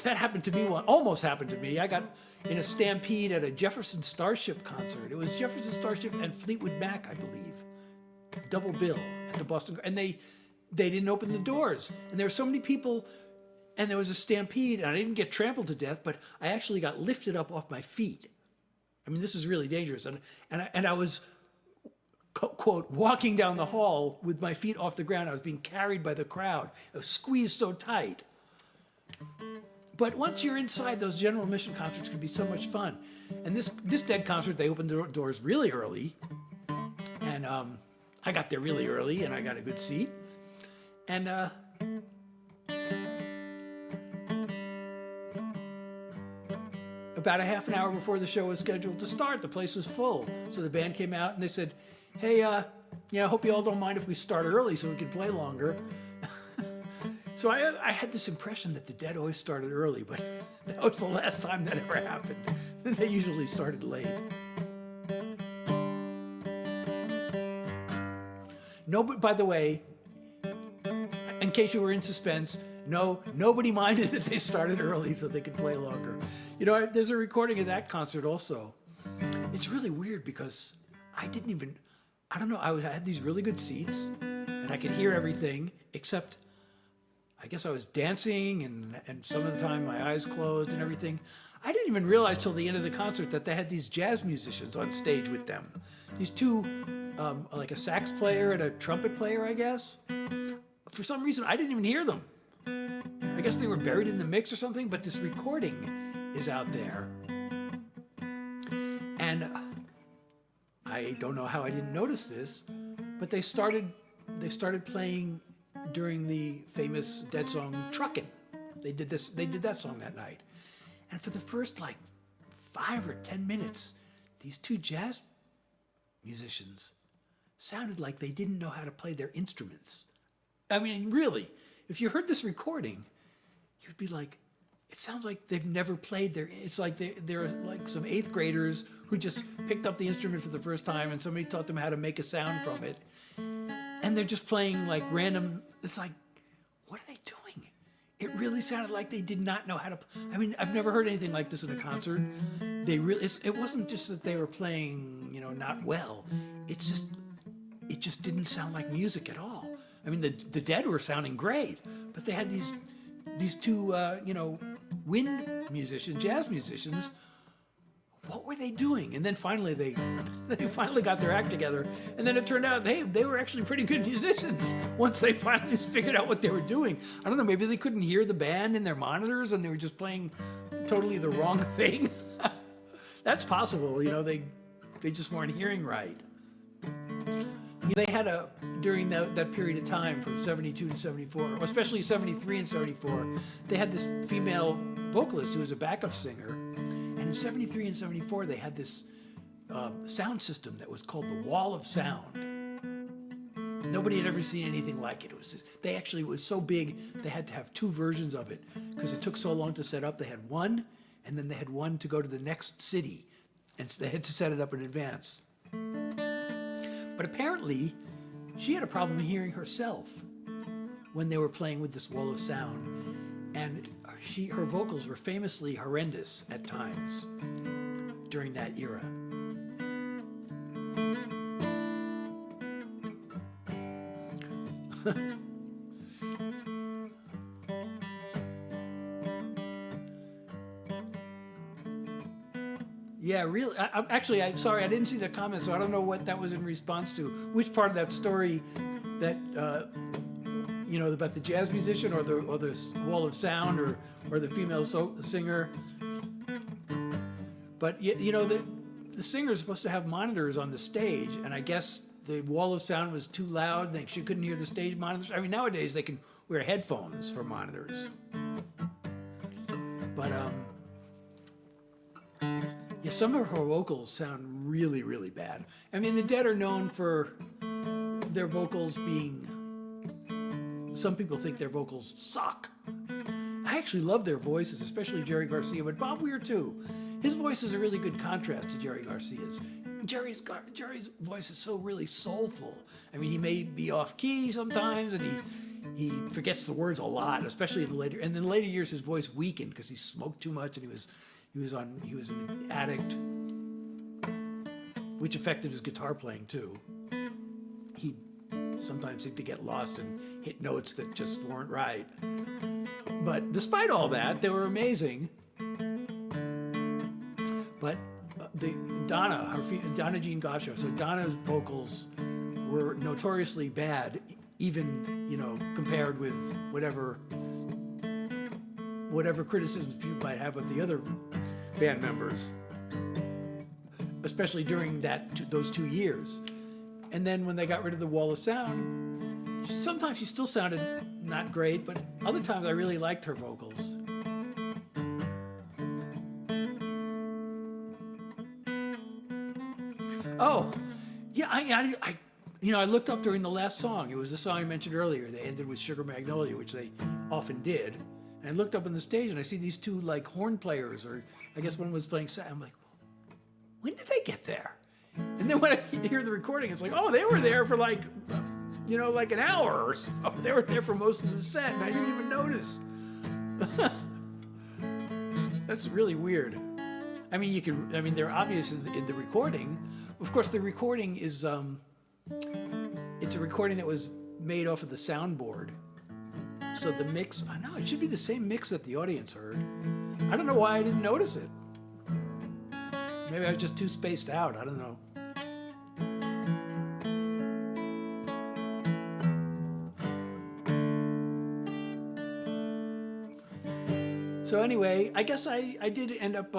That happened to me. Almost happened to me. I got in a stampede at a Jefferson Starship concert. It was Jefferson Starship and Fleetwood Mac, I believe. Double bill at the Boston, and they didn't open the doors, and there were so many people, and there was a stampede, and I didn't get trampled to death, but I actually got lifted up off my feet. I mean, this is really dangerous, and I was, quote, walking down the hall with my feet off the ground. I was being carried by the crowd. I was squeezed so tight. But once you're inside, those general admission concerts can be so much fun. And this Dead concert, they opened the doors really early, and I got there really early, and I got a good seat. And about a half an hour before the show was scheduled to start, the place was full. So the band came out and they said, hey, I hope you all don't mind if we start early so we can play longer. So I had this impression that the Dead always started early, but that was the last time that ever happened. They usually started late. No, but by the way, in case you were in suspense, nobody minded that they started early so they could play longer. There's a recording of that concert also. It's really weird because I don't know, I had these really good seats and I could hear everything except I guess I was dancing and some of the time my eyes closed and everything. I didn't even realize till the end of the concert that they had these jazz musicians on stage with them. These two, like a sax player and a trumpet player, I guess. For some reason, I didn't even hear them. I guess they were buried in the mix or something, but this recording is out there. And I don't know how I didn't notice this, but they started playing during the famous Dead song Truckin'. They did that song that night. And for the first 5 or 10 minutes, these two jazz musicians sounded like they didn't know how to play their instruments. I mean, really, if you heard this recording, you'd be like, it sounds like they've never played it's like they're like some 8th graders who just picked up the instrument for the first time and somebody taught them how to make a sound from it. And they're just playing random, it's like, what are they doing? It really sounded like they did not know how to, I've never heard anything like this in a concert. It wasn't just that they were playing, not well. It just didn't sound like music at all. The Dead were sounding great, but they had these two, wind musicians, jazz musicians, what were they doing? And then finally they finally got their act together. And then it turned out they were actually pretty good musicians once they finally figured out what they were doing. I don't know, maybe they couldn't hear the band in their monitors and they were just playing totally the wrong thing. That's possible, you know, they just weren't hearing right. They had during that period of time from 72 to 74, especially 73 and 74, they had this female vocalist who was a backup singer. And in 73 and 74, they had this sound system that was called the Wall of Sound. Nobody had ever seen anything like it. It was so big, they had to have two versions of it because it took so long to set up. They had one, and then they had one to go to the next city. And so they had to set it up in advance. But apparently, she had a problem hearing herself when they were playing with this Wall of Sound. And her vocals were famously horrendous at times during that era. Yeah, really. I'm sorry, I didn't see the comment, so I don't know what that was in response to. Which part of that story that, you know, about the jazz musician or the Wall of Sound or the female singer. But, you know, the singer's supposed to have monitors on the stage, and I guess the Wall of Sound was too loud. She couldn't hear the stage monitors. I mean, nowadays they can wear headphones for monitors. But, yeah, some of her vocals sound really, really bad. I mean, the Dead are known for their vocals being... Some people think their vocals suck. I actually love their voices, especially Jerry Garcia, but Bob Weir too. His voice is a really good contrast to Jerry Garcia's. Jerry's voice is so really soulful. I mean, he may be off key sometimes, and he forgets the words a lot, especially in the later. And in the later years, his voice weakened because he smoked too much, and he was an addict, which affected his guitar playing too. He sometimes seemed to get lost and hit notes that just weren't right. But despite all that, they were amazing. But Donna Jean Gosho, so Donna's vocals were notoriously bad, even, you know, compared with whatever criticisms people might have of the other band members, especially during those 2 years. And then when they got rid of the Wall of Sound, sometimes she still sounded not great, but other times I really liked her vocals. Oh, yeah, I looked up during the last song. It was the song I mentioned earlier. They ended with Sugar Magnolia, which they often did. And I looked up on the stage and I see these two like horn players, or I guess one was playing sound. I'm like, when did they get there? And then when I hear the recording, it's like, oh, they were there for like, you know, like an hour or so. They were there for most of the set, and I didn't even notice. That's really weird. I mean, they're obvious in the recording. Of course, the recording is, it's a recording that was made off of the soundboard. So the mix, I know, it should be the same mix that the audience heard. I don't know why I didn't notice it. Maybe I was just too spaced out, I don't know. So anyway, I guess I did end up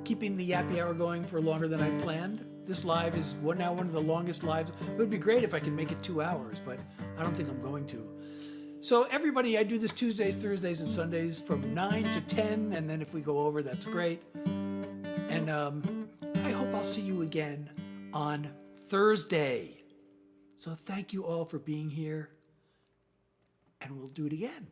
keeping the Yappy Hour going for longer than I planned. This live is now one of the longest lives. It would be great if I could make it 2 hours, but I don't think I'm going to. So everybody, I do this Tuesdays, Thursdays, and Sundays from 9 to 10, and then if we go over, that's great. And I hope I'll see you again on Thursday. So thank you all for being here, and we'll do it again.